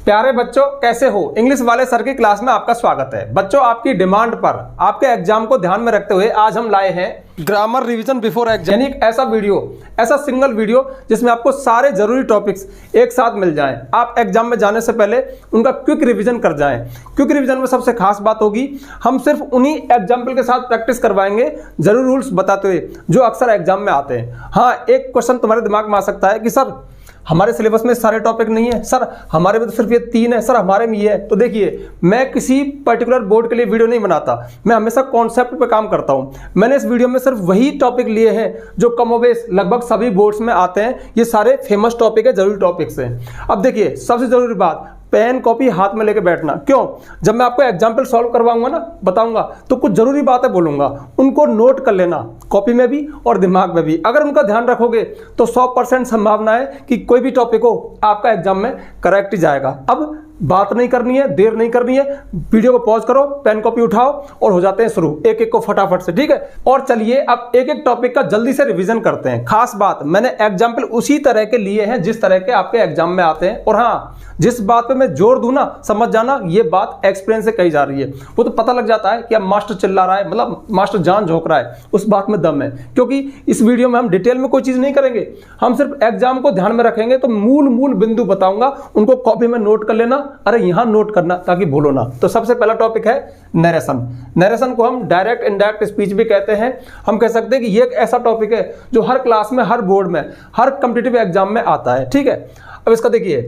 प्यारे बच्चों, कैसे हो? इंग्लिश वाले सर की क्लास में आपका स्वागत है। बच्चों, आपकी डिमांड पर आपके एग्जाम को ध्यान में रखते हुए आज हम लाए हैं ग्रामर रिवीजन बिफोर एग्जाम, यानी ऐसा वीडियो, ऐसा सिंगल वीडियो जिसमें आपको सारे जरूरी टॉपिक्स एक साथ मिल जाएं। आप एग्जाम में जाने से पहले उनका क्विक रिवीजन कर जाएं। क्विक रिवीजन में सबसे खास बात होगी, हम सिर्फ उन्हीं एग्जाम्पल के साथ प्रैक्टिस करवाएंगे, जरूरी रूल्स बताते हुए, जो अक्सर एग्जाम में आते हैं। हाँ, एक क्वेश्चन तुम्हारे दिमाग में आ सकता है कि सर हमारे सिलेबस में सारे टॉपिक नहीं है, सर हमारे में तो सिर्फ ये 3 है, सर हमारे में ये है। तो देखिए, मैं किसी पर्टिकुलर बोर्ड के लिए वीडियो नहीं बनाता, मैं हमेशा कॉन्सेप्ट पे काम करता हूँ। मैंने इस वीडियो में सिर्फ वही टॉपिक लिए हैं जो कमोबेश लगभग सभी बोर्ड्स में आते हैं। ये सारे फेमस टॉपिक है, जरूरी टॉपिक्स हैं। अब देखिए, सबसे जरूरी बात, पेन कॉपी हाथ में लेके बैठना। क्यों? जब मैं आपको एग्जाम्पल सॉल्व करवाऊंगा ना, बताऊंगा, तो कुछ जरूरी बातें बोलूंगा, उनको नोट कर लेना, कॉपी में भी और दिमाग में भी। अगर उनका ध्यान रखोगे तो 100% संभावना है कि कोई भी टॉपिक हो आपका एग्जाम में करेक्ट ही जाएगा। अब बात नहीं करनी है, देर नहीं करनी है, वीडियो को पॉज करो, पेन कॉपी उठाओ और हो जाते हैं शुरू, एक एक को फटाफट से, ठीक है? और चलिए अब एक एक टॉपिक का जल्दी से रिवीजन करते हैं। खास बात, मैंने एग्जाम्पल उसी तरह के लिए हैं जिस तरह के आपके एग्जाम में आते हैं। और हाँ, जिस बात पे मैं जोर दूं ना, समझ जाना ये बात एक्सपीरियंस से कही जा रही है। वो तो पता लग जाता है कि अब मास्टर चिल्ला रहा है, मतलब मास्टर जान झोंक रहा है, उस बात में दम है। क्योंकि इस वीडियो में हम डिटेल में कोई चीज नहीं करेंगे, हम सिर्फ एग्जाम को ध्यान में रखेंगे। तो मूल बिंदु बताऊंगा, उनको कॉपी में नोट कर लेना, अरे यहां नोट करना ताकि भूलो ना। तो सबसे पहला टॉपिक है नरेशन। नरेशन को हम डायरेक्ट इनडायरेक्ट स्पीच भी कहते हैं। हम कह सकते हैं कि ये एक ऐसा टॉपिक है जो हर क्लास में, हर बोर्ड में, हर कॉम्पिटिटिव एग्जाम में आता है, ठीक है? अब इसका देखिए,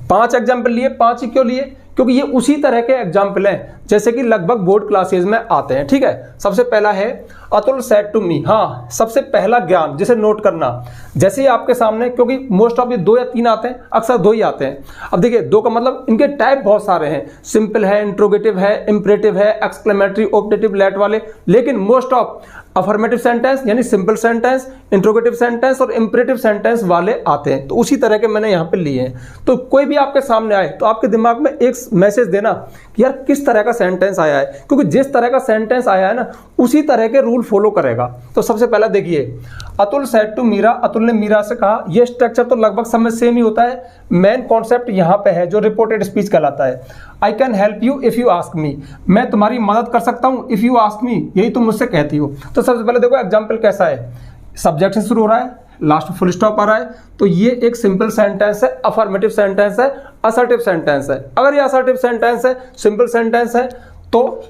5 एग्जाम्पल लिए। 5 ही क्यों लिए? क्योंकि ये उसी तरह के एग्जाम्पल हैं जैसे कि लगभग बोर्ड क्लासेस में आते हैं, ठीक है? सबसे पहला है अतुल सेड टू मी। हाँ, सबसे पहला ज्ञान जिसे नोट करना, जैसे ही आपके सामने, क्योंकि मोस्ट ऑफ ये 2 या 3 आते हैं, अक्सर 2 ही आते हैं। अब देखिए, 2 का मतलब इनके टाइप बहुत सारे हैं, सिंपल है, इंट्रोगेटिव है, इंपरेटिव है, एक्सक्लेमेटरी, ऑप्टेटिव, लेट वाले। लेकिन मोस्ट ऑफ अफर्मेटिव सेंटेंस यानी सिंपल सेंटेंस, इंट्रोगेटिव सेंटेंस और इंपरेटिव सेंटेंस वाले आते हैं। तो उसी तरह के मैंने यहाँ पे लिए हैं। तो कोई भी आपके सामने आए तो आपके दिमाग में एक मैसेज देना कि यार किस तरह का सेंटेंस आया है, क्योंकि जिस तरह का सेंटेंस आया है ना, उसी तरह के रूल फॉलो करेगा। तो सबसे पहला देखिए, अतुल सेड टू मीरा, अतुल ने मीरा से कहा। यह स्ट्रक्चर तो लगभग सब में सेम ही होता है। मेन कॉन्सेप्ट यहाँ पे है जो रिपोर्टेड स्पीच कहलाता है। I can help you if you ask me, मैं तुम्हारी मदद कर सकता हूँ, इफ यू आस्क मी, यही तुम मुझसे कहती हो। तो सबसे पहले देखो एग्जाम्पल कैसा है, सब्जेक्ट से शुरू हो रहा है, लास्ट फुल स्टॉप आ रहा है। तो ये एक सिंपल सेंटेंस है, अफर्मेटिव सेंटेंस है, असर्टिव सेंटेंस है। अगर ये असर्टिव सेंटेंस है, सिंपल सेंटेंस है, तो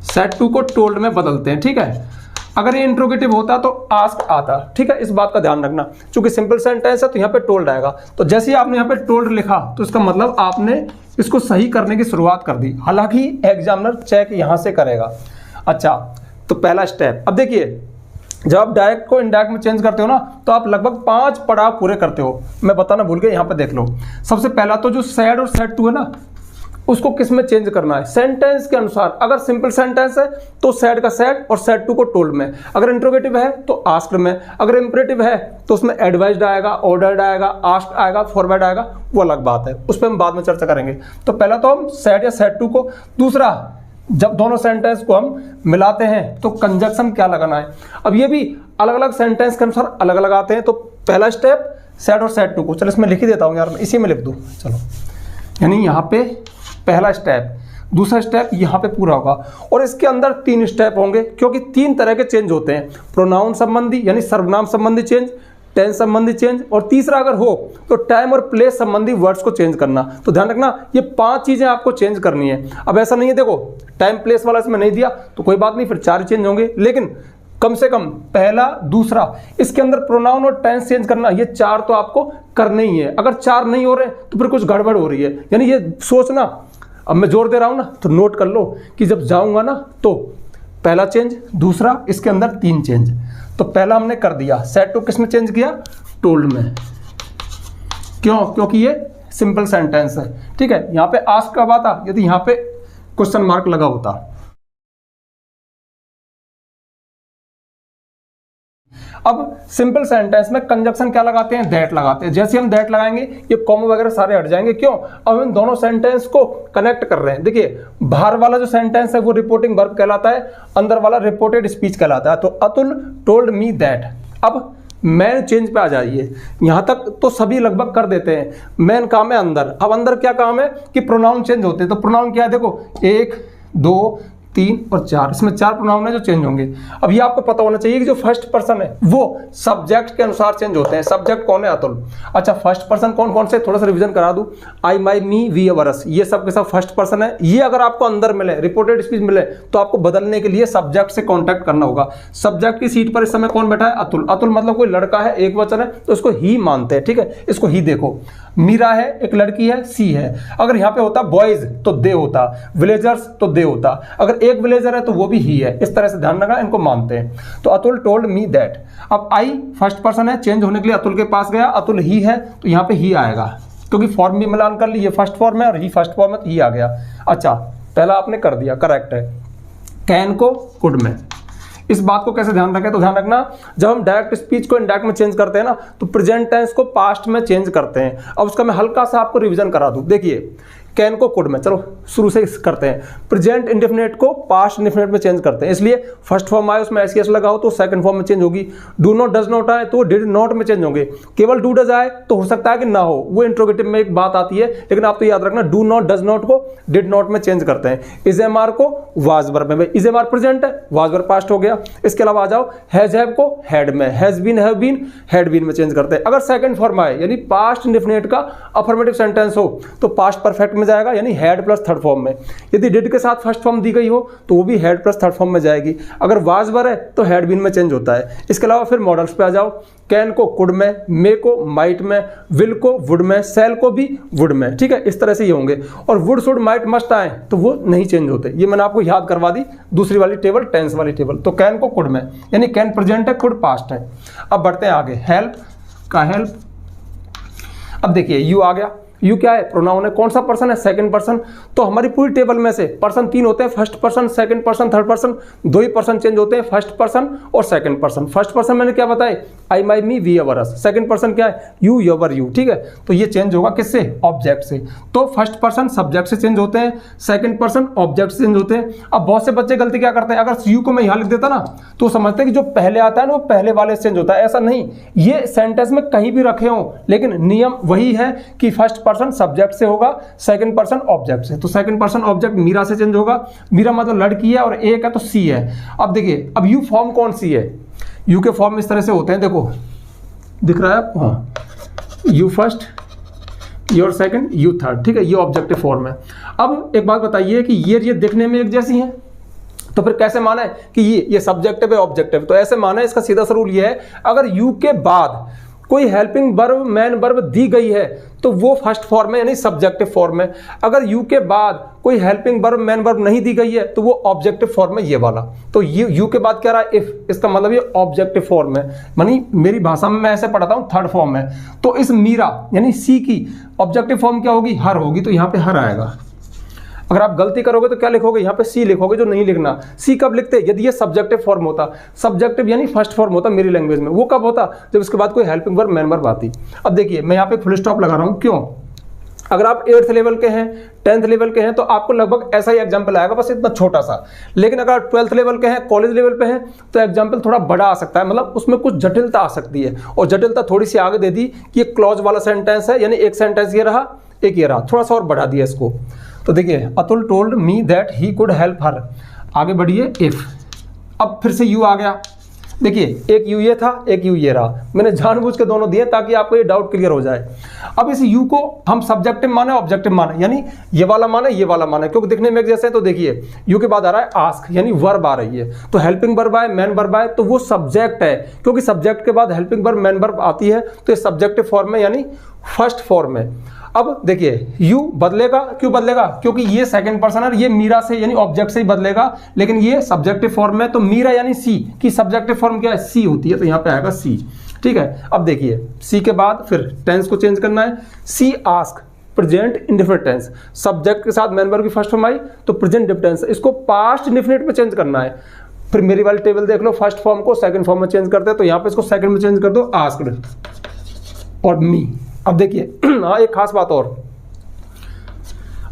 सेड टू को टोल्ड में बदलते हैं, ठीक है? अगर ये इंट्रोगेटिव होता तो आस्क आता, ठीक है? इस बात का ध्यान रखना, क्योंकि सिंपल सेंटेंस है तो यहाँ पे टोल्ड आएगा। तो जैसे ही आपने यहाँ पे टोल्ड लिखा तो इसका मतलब आपने इसको सही करने की शुरुआत कर दी। हालांकि एग्जामिनर चेक यहाँ से करेगा। अच्छा, तो पहला स्टेप। अब देखिए, जब आप डायरेक्ट को इनडायरेक्ट में चेंज करते हो ना, तो आप लगभग 5 पड़ाव पूरे करते हो। मैं बताना भूल गया, यहाँ पे देख लो। सबसे पहला तो जो सेड और सेड टू है ना, उसको किस में चेंज करना है, सेंटेंस के अनुसार। अगर सिंपल सेंटेंस है तो सेड का सेड और सेड टू को टोल्ड में। अगर इंट्रोगेटिव है तो आस्क्ड में। अगर इंपरेटिव है तो उसमें एडवाइज्ड आएगा, ऑर्डर्ड आएगा, आस्क्ड आएगा, फॉरवर्ड आएगा, वो अलग बात है, उस पर हम बाद में चर्चा करेंगे। तो पहला तो हम सेड या सेड टू को। दूसरा, जब दोनों सेंटेंस को हम मिलाते हैं तो कंजक्शन क्या लगाना है। अब ये भी अलग अलग सेंटेंस के अनुसार अलग अलग आते हैं। तो पहला स्टेप सेड और सेड टू को, चलो इसमें लिख ही देता हूँ यार, मैं इसी में लिख दूँ, चलो। यानी यहाँ पे पहला स्टेप, दूसरा स्टेप यहाँ पे पूरा होगा। और इसके अंदर 3 स्टेप होंगे, क्योंकि 3 तरह के चेंज होते हैं। प्रोनाउन संबंधी यानी सर्वनाम संबंधी चेंज, टेंस संबंधी चेंज, और तीसरा अगर हो तो टाइम और प्लेस संबंधी वर्ड्स को चेंज करना। तो ध्यान रखना, ये 5 चीजें आपको चेंज करनी है। अब ऐसा नहीं है, देखो टाइम प्लेस वाला इसमें नहीं दिया तो कोई बात नहीं, फिर 4 चेंज होंगे, लेकिन कम से कम पहला, दूसरा, इसके अंदर प्रोनाउन और टेंस चेंज करना, ये 4 तो आपको करने ही है। अगर 4 नहीं हो रहे तो फिर कुछ गड़बड़ हो रही है। यानी ये सोचना, अब मैं जोर दे रहा हूं ना, तो नोट कर लो कि जब जाऊंगा ना तो पहला चेंज, दूसरा, इसके अंदर 3 चेंज। तो पहला हमने कर दिया, सेड टू किस में चेंज किया, टोल्ड में। क्यों? क्योंकि ये सिंपल सेंटेंस है, ठीक है? यहां पे आस्क कब आता, यदि यहां पे क्वेश्चन मार्क लगा होता। अब सिंपल सेंटेंस में कंजक्शन क्या लगाते हैं, दैट लगाते हैं। जैसे हम दैट लगाएंगे ये कॉमा वगैरह सारे हट जाएंगे। क्यों? अब हम दोनों सेंटेंस को कनेक्ट कर रहे हैं। देखिए, बाहर वाला जो सेंटेंस है वो रिपोर्टिंग वर्ब कहलाता है, अंदर वाला रिपोर्टेड स्पीच कहलाता है। तो अतुल टोल्ड मी दैट। अब मेन चेंज पे आ जाइए। यहाँ तक तो सभी लगभग कर देते हैं। मेन काम है अंदर। अब अंदर क्या काम है कि प्रोनाउन चेंज होते हैं। तो प्रोनाउन क्या है, देखो 1 2 3 और 4, इसमें 4 प्रोनाउन है जो चेंज होंगे। अब ये आपको पता होना चाहिए कि जो फर्स्ट पर्सन है वो सब्जेक्ट के अनुसार चेंज होते हैं। सब्जेक्ट कौन है, अतुल। अच्छा, फर्स्ट पर्सन कौन कौन से, थोड़ा सा रिवीजन करा दूं। आई, माई, मी, वी, अवर्स, ये सब के सब फर्स्ट पर्सन है। ये अगर आपको अंदर मिले, रिपोर्टेड स्पीच मिले, तो आपको बदलने के लिए सब्जेक्ट से कॉन्टैक्ट करना होगा। सब्जेक्ट की सीट पर इस समय कौन बैठा है, अतुल। अतुल मतलब कोई लड़का है, एक वचन है तो इसको ही मानते हैं, ठीक है। इसको ही देखो। मीरा है, एक लड़की है, सी है। अगर यहाँ पे होता बॉयज तो दे होता, विलेजर्स तो दे होता। अगर एक विलेजर है तो वो भी ही है। इस तरह से ध्यान रखना, इनको मानते हैं। तो अतुल टोल्ड मी दैट। अब आई फर्स्ट पर्सन है, चेंज होने के लिए अतुल के पास गया। अतुल ही है तो यहाँ पे ही आएगा, क्योंकि फॉर्म भी मिलान कर ली। ये फर्स्ट फॉर्म है और ही फर्स्ट फॉर्म है तो ही आ गया। अच्छा, पहला आपने कर दिया, करेक्ट है। कैन को कुड में। इस बात को कैसे ध्यान रखें, तो ध्यान रखना जब हम डायरेक्ट स्पीच को इनडायरेक्ट में चेंज करते हैं ना, तो प्रेजेंट टेंस को पास्ट में चेंज करते हैं। अब उसका मैं हल्का सा आपको रिवीजन करा दूं। देखिए, कैन को कुड में, चलो शुरू से करते हैं। प्रेजेंट इंडेफिनिट को पास्ट इंडेफिनिट में चेंज करते हैं। इसलिए फर्स्ट फॉर्म आए उसमें एस लगा हो तो सेकंड फॉर्म में चेंज होगी। डू नॉट डज नॉट आए तो डिड नॉट में चेंज होंगे। केवल डू डज आए तो हो सकता है कि ना हो, वो इंट्रोगेटिव में एक बात आती है, लेकिन आप तो याद रखना डू नॉट डज नॉट को डिड नॉट में चेंज करते हैं। इज एम आर को वाज वर्ब में, इज एम आर प्रेजेंट है, वाज वर्ब पास्ट हो गया। इसके अलावा आ जाओ, हैज हैव को हैड में, has been have been had been में चेंज करते हैं। अगर सेकंड फॉर्म आए यानी पास्ट इंडेफिनिट का अफर्मेटिव सेंटेंस हो तो पास्ट परफेक्ट में जाएगा, यानी हैड प्लस थर्ड फॉर्म में। यदि डिड के साथ फर्स्ट फॉर्म दी गई हो तो वो भी हैड प्लस थर्ड फॉर्म में जाएगी। अगर वाज वर है तो हैड बीन में चेंज होता है। इसके अलावा फिर मॉडल्स पे आ जाओ। कैन को कुड में, मे को माइट में, विल को वुड में, सेल को भी वुड में, ठीक है। इस तरह से ये होंगे। और वुड शुड माइट मस्ट आए तो वो नहीं चेंज होते। ये मैंने आपको याद करवा दी, दूसरी वाली टेबल, टेंस वाली टेबल। तो कैन को कुड में, यानी कैन प्रेजेंट है, कुड पास्ट है। अब बढ़ते हैं आगे। हेल्प का हेल्प। अब देखिए, यू आ गया। यू क्या है, प्रोनाउन है। कौन सा पर्सन है, सेकंड पर्सन। तो हमारी पूरी टेबल में से पर्सन 3 होते हैं, first person, second person, third person. 2 ही पर्सन चेंज होते हैं, फर्स्ट पर्सन और सेकंड पर्सन। फर्स्ट पर्सन मैंने क्या बताया, आई, माई, मी, वी, अवर्स। सेकंड पर्सन क्या है, यू, योर, यू, ठीक है। तो ये चेंज होगा किससे, ऑब्जेक्ट से। तो फर्स्ट पर्सन सब्जेक्ट से चेंज होते हैं, सेकंड पर्सन ऑब्जेक्ट से चेंज होते हैं। अब बहुत से बच्चे गलती क्या करते हैं, अगर यू को मैं यहां लिख देता ना तो समझते हैं कि जो पहले आता है ना वो पहले वाले से चेंज होता है। ऐसा नहीं, ये सेंटेंस में कहीं भी रखे हो, लेकिन नियम वही है कि फर्स्ट पर्सन सब्जेक्ट से होगा, सेकंड पर्सन ऑब्जेक्ट से। तो सेकंड पर्सन ऑब्जेक्ट मीरा से चेंज होगा। मीरा मतलब लड़की है और एक है तो सी है। अब देखिए, अब यू फॉर्म कौन सी है, यू के फॉर्म इस तरह से होते हैं, देखो दिख रहा है आपको, हाँ, you first, your second, you third, ठीक है। ये ऑब्जेक्टिव फॉर्म है। अब एक बात बताइए कि ये दिखने में एक जैसी है, तो फिर कैसे माना है कि ये सब्जेक्टिव है ऑब्जेक्टिव। तो ऐसे माना है, इसका सीधा सा रूल ये है, अगर यू के बाद कोई हेल्पिंग वर्ब, मैन वर्ब दी गई है तो वो फर्स्ट फॉर्म है, यानी सब्जेक्टिव फॉर्म है। अगर यू के बाद कोई हेल्पिंग वर्ब, मैन वर्ब नहीं दी गई है तो वो ऑब्जेक्टिव फॉर्म है, ये वाला। तो यू के बाद क्या रहा, इफ, इसका मतलब ये ऑब्जेक्टिव फॉर्म है। मानी मेरी भाषा में मैं ऐसे पढ़ाता हूं, थर्ड फॉर्म है। तो इस मीरा यानी सी की ऑब्जेक्टिव फॉर्म क्या होगी, हर होगी। तो यहां पे हर आएगा। अगर आप गलती करोगे तो क्या लिखोगे, यहाँ पे सी लिखोगे, जो नहीं लिखना। सी कब लिखते, यदि ये सब्जेक्टिव फॉर्म होता, सब्जेक्टिव यानी फर्स्ट फॉर्म होता मेरी लैंग्वेज में, वो कब होता, जब इसके बाद कोई हेल्पिंग वर्ब, मैन वर्ब आती। अब देखिए, मैं यहाँ पे फुल स्टॉप लगा रहा हूँ, क्यों, अगर आप 8th लेवल के हैं, 10th लेवल के हैं, तो आपको लगभग ऐसा ही एग्जाम्पल आएगा, बस इतना छोटा सा। लेकिन अगर आप 12th लेवल के हैं, कॉलेज लेवल पे हैं, तो एग्जाम्पल थोड़ा बड़ा आ सकता है, मतलब उसमें कुछ जटिलता आ सकती है। और जटिलता थोड़ी सी आगे दे दी कि ये क्लॉज वाला सेंटेंस है, यानी एक सेंटेंस ये रहा, एक ये रहा, थोड़ा सा और बढ़ा दिया इसको। तो देखिए, Atul told me that he could help her. आगे बढ़िए, इफ। अब फिर से यू आ गया। देखिए, एक यू ये था, एक यू ये रहा। मैंने जानबूझ के दोनों दिए ताकि आपको ये डाउट क्लियर हो जाए। अब इस यू को हम सब्जेक्टिव माने, ऑब्जेक्टिव माने, यानी ये वाला माने, ये वाला माने, क्योंकि दिखने में एक जैसे है। तो देखिए, यू के बाद आ रहा है आस्क, यानी वर्ब आ रही है। तो हेल्पिंग वर्ब आए, मैन वर्ब आए, तो वो सब्जेक्ट है, क्योंकि सब्जेक्ट के बाद हेल्पिंग वर्ब, मैन वर्ब आती है, तो ये सब्जेक्टिव फॉर्म में, यानी फर्स्ट फॉर्म में। अब देखिए, यू बदलेगा, क्यों बदलेगा, क्योंकि ये सेकंड पर्सन है, ये मीरा से यानी ऑब्जेक्ट से ही बदलेगा, लेकिन ये सब्जेक्टिव फॉर्म में। तो मीरा यानी सी की सब्जेक्टिव फॉर्म क्या है, सी होती है, तो यहां पे आएगा सी, ठीक है। अब देखिए, सी के बाद फिर टेंस को चेंज करना है। She ask, present indefinite tense, subject के साथ मैन वर्ब की फर्स्ट फॉर्म आई तो प्रेजेंट इंडेफिनिट टेंस, इसको पास्ट इंडेफिनिट में चेंज करना है। फिर मेरी वाली टेबल देख लो, फर्स्ट फॉर्म को सेकंड फॉर्म में चेंज करते हैं, तो यहां पे इसको सेकंड में चेंज कर दो, आस्क्ड और मी। अब देखिए, हाँ, एक खास बात और,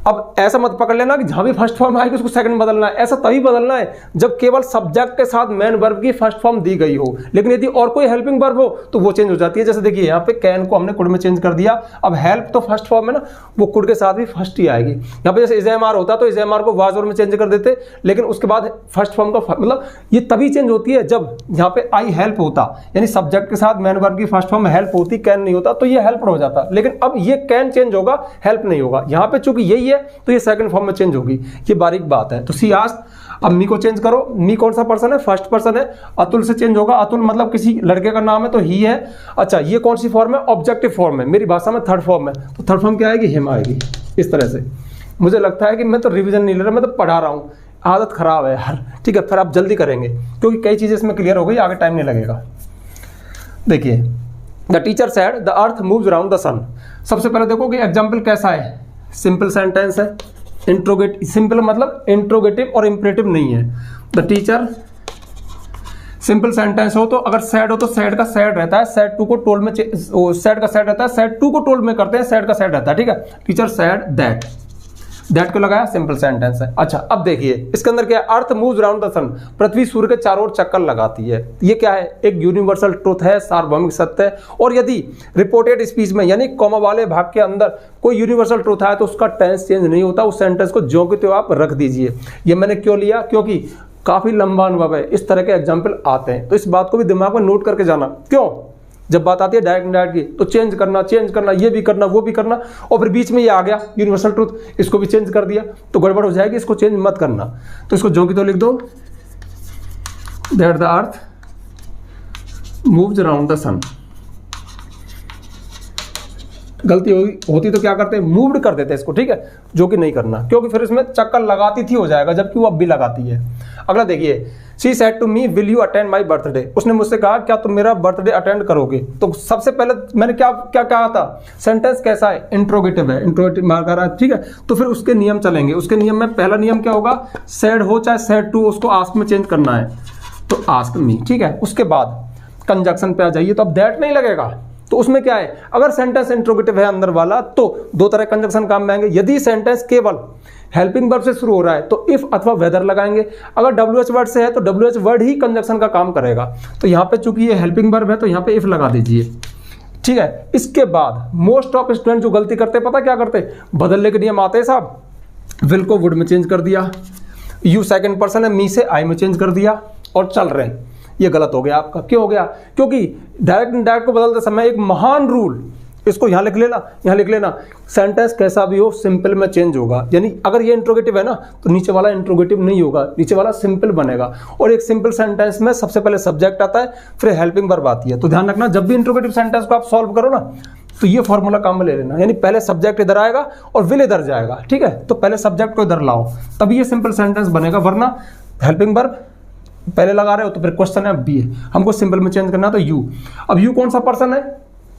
अब ऐसा मत पकड़ लेना कि जहां भी फर्स्ट फॉर्म आएगी उसको सेकंड बदलना है, ऐसा तभी बदलना है जब केवल सब्जेक्ट के साथ मेन वर्ब की फर्स्ट फॉर्म दी गई हो। लेकिन यदि और कोई हेल्पिंग वर्ब हो तो वो चेंज हो जाती है। जैसे देखिए यहाँ पे कैन को हमने कुड में चेंज कर दिया, अब हेल्प तो फर्स्ट फॉर्म है ना, वो कुड के साथ भी फर्स्ट ही आएगी। यहाँ पे जैसे इज़-एम-आर होता तो इज़-एम-आर को वाज और में चेंज कर देते, लेकिन उसके बाद फर्स्ट फॉर्म का मतलब ये तभी चेंज होती है जब यहाँ पे आई हेल्प होता, यानी सब्जेक्ट के साथ मेन वर्ब की फर्स्ट फॉर्म हेल्प होती, कैन नहीं होता तो ये हेल्प हो जाता। लेकिन अब ये कैन चेंज होगा, हेल्प नहीं होगा। यहाँ पे चूंकि यही है तो ये सेकंड फॉर्म में चेंज होगी, ये बारीक बात है। तो सी आस्क्ड, अब मी को चेंज करो, मी कौन सा पर्सन है, फर्स्ट पर्सन है, अतुल से चेंज होगा, अतुल मतलब किसी लड़के का नाम है तो ही है। अच्छा ये कौन सी फॉर्म है, ऑब्जेक्टिव फॉर्म है, मेरी भाषा में थर्ड फॉर्म है, तो थर्ड फॉर्म क्या आएगी, हिम आएगी। इस तरह से मुझे लगता है कि मैं तो रिवीजन नहीं ले रहा, मैं तो पढ़ा रहा हूँ, आदत खराब है यार। ठीक है, फिर आप जल्दी करेंगे क्योंकि कई चीज़ें इसमें क्लियर हो गई, आगे टाइम नहीं लगेगा। देखिए the teacher said the earth moves around the sun. सबसे पहले देखो कि एग्जाम्पल कैसा है, सिंपल सेंटेंस है, इंट्रोगेटिव, सिंपल मतलब इंट्रोगेटिव और इंपरेटिव नहीं है। द टीचर, सिंपल सेंटेंस हो तो अगर सैड हो तो सैड का सैड रहता है, सैड टू को टोल्ड में, सैड का सैड रहता है, सैड टू को टोल्ड में करते हैं, सैड का सैड रहता है। ठीक है, टीचर सैड दैट, दैट को लगाया, सिंपल सेंटेंस है। अच्छा अब देखिए इसके अंदर क्या है, अर्थ मूव्स अराउंड द सन, पृथ्वी सूर्य के चारों ओर चक्कर लगाती है। ये क्या है, एक यूनिवर्सल ट्रुथ है, सार्वभौमिक सत्य है। और यदि रिपोर्टेड स्पीच में यानी कॉमा वाले भाग के अंदर कोई यूनिवर्सल ट्रुथ है तो उसका टेंस चेंज नहीं होता, उस सेंटेंस को ज्यों के त्यों आप रख दीजिए। ये मैंने क्यों लिया, क्योंकि काफी लंबा अनुभव है, इस तरह के एग्जाम्पल आते हैं, तो इस बात को भी दिमाग में नोट करके जाना। क्यों, जब बात आती है डायरेक्ट इनडायरेक्ट की तो चेंज करना, ये भी करना, वो भी करना, और फिर बीच में ये आ गया यूनिवर्सल ट्रुथ, इसको भी चेंज कर दिया तो गड़बड़ हो जाएगी, इसको चेंज मत करना। तो इसको जो कि तो लिख दो, that the earth moves around the sun. गलती होती तो क्या करते हैं, मूव्ड कर देते इसको। ठीक है, जो कि नहीं करना क्योंकि फिर इसमें चक्कर लगाती थी हो जाएगा, जबकि वो अब भी लगाती है। अगला देखिए, she said to me will you attend my birthday, उसने मुझसे कहा क्या तुम मेरा बर्थडे अटेंड करोगे। तो सबसे पहले मैंने क्या क्या कहा था, सेंटेंस कैसा है, इंट्रोगेटिव है, इंट्रोगेटिव मार्क आ रहा है। ठीक है, तो फिर उसके नियम चलेंगे। उसके नियम में पहला नियम क्या होगा, सेड हो चाहे सेड टू, उसको आस्क में चेंज करना है, तो आस्क मी। ठीक है, उसके बाद कंजक्शन पे आ जाइए, तो अब दैट नहीं लगेगा। तो उसमें क्या है, अगर सेंटेंस इंट्रोगेटिव है अंदर वाला तो दो तरह कंजक्शन काम में आएंगे। यदि सेंटेंस केवल हेल्पिंग वर्ब से शुरू हो रहा है तो इफ अथवा वेदर लगाएंगे, अगर WH वर्ड से है तो WH वर्ड ही कंजक्शन का काम करेगा। तो यहाँ पे चूंकि ये हेल्पिंग वर्ब है तो यहाँ पे इफ लगा दीजिए। ठीक है, इसके बाद मोस्ट ऑफ स्टूडेंट जो गलती करते पता क्या करते, बदलने के नियम आते हैं साहब, विल को वुड में चेंज कर दिया, यू सेकंड पर्सन है, मी से आई में चेंज कर दिया और चल रहे हैं। ये गलत हो गया आपका। क्यों हो गया, क्योंकि डायरेक्ट इनडायरेक्ट को बदलते समय एक महान रूल, इसको यहाँ लिख लेना, यहाँ लिख लेना, सेंटेंस कैसा भी हो सिंपल में चेंज होगा। यानी अगर ये इंट्रोगेटिव है ना तो नीचे वाला इंट्रोगेटिव नहीं होगा, नीचे वाला सिंपल बनेगा। और एक सिंपल सेंटेंस में सबसे पहले सब्जेक्ट आता है, फिर हेल्पिंग वर्ब आती है। तो ध्यान रखना, जब भी इंट्रोगेटिव सेंटेंस को आप सॉल्व करो ना तो ये फॉर्मूला काम में ले लेना, यानी पहले सब्जेक्ट इधर आएगा और विल इधर जाएगा। ठीक है, तो पहले सब्जेक्ट को इधर लाओ तभी ये सिंपल सेंटेंस बनेगा, वरना हेल्पिंग वर्ब पहले लगा रहे हो तो फिर क्वेश्चन है बी है, हमको सिंपल में चेंज करना है तो यू। अब यू कौन सा पर्सन है,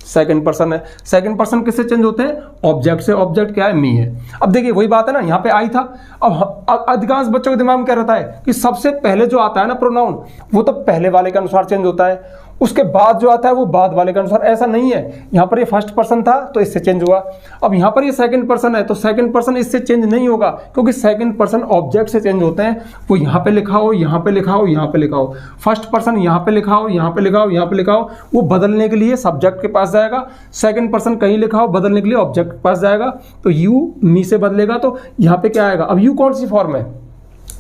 सेकंड पर्सन है। सेकंड पर्सन किससे चेंज होते हैं, ऑब्जेक्ट से। ऑब्जेक्ट क्या है, मी है। अब देखिए वही बात है ना, यहाँ पे आई था। अब अधिकांश बच्चों के दिमाग में क्या रहता है कि सबसे पहले जो आता है ना प्रोनाउन, वो तो पहले वाले के अनुसार चेंज होता है, उसके बाद जो आता है वो बाद वाले के अनुसार। ऐसा नहीं है, यहाँ पर ये फर्स्ट पर्सन था तो इससे चेंज हुआ, अब यहाँ पर ये सेकंड पर्सन है तो सेकंड पर्सन इससे चेंज नहीं होगा, क्योंकि सेकंड पर्सन ऑब्जेक्ट से चेंज होते हैं। वो यहाँ पे लिखा हो, यहाँ पे लिखा हो, यहाँ पे लिखा हो, फर्स्ट पर्सन यहाँ पे लिखा हो, यहाँ पे लिखा हो, यहाँ पे लिखा हो, वो बदलने के लिए सब्जेक्ट के पास जाएगा। सेकंड पर्सन कहीं लिखा हो, बदलने के लिए ऑब्जेक्ट के पास जाएगा। तो यू मी से बदलेगा तो यहाँ पे क्या आएगा। अब यू कौन सी फॉर्म है,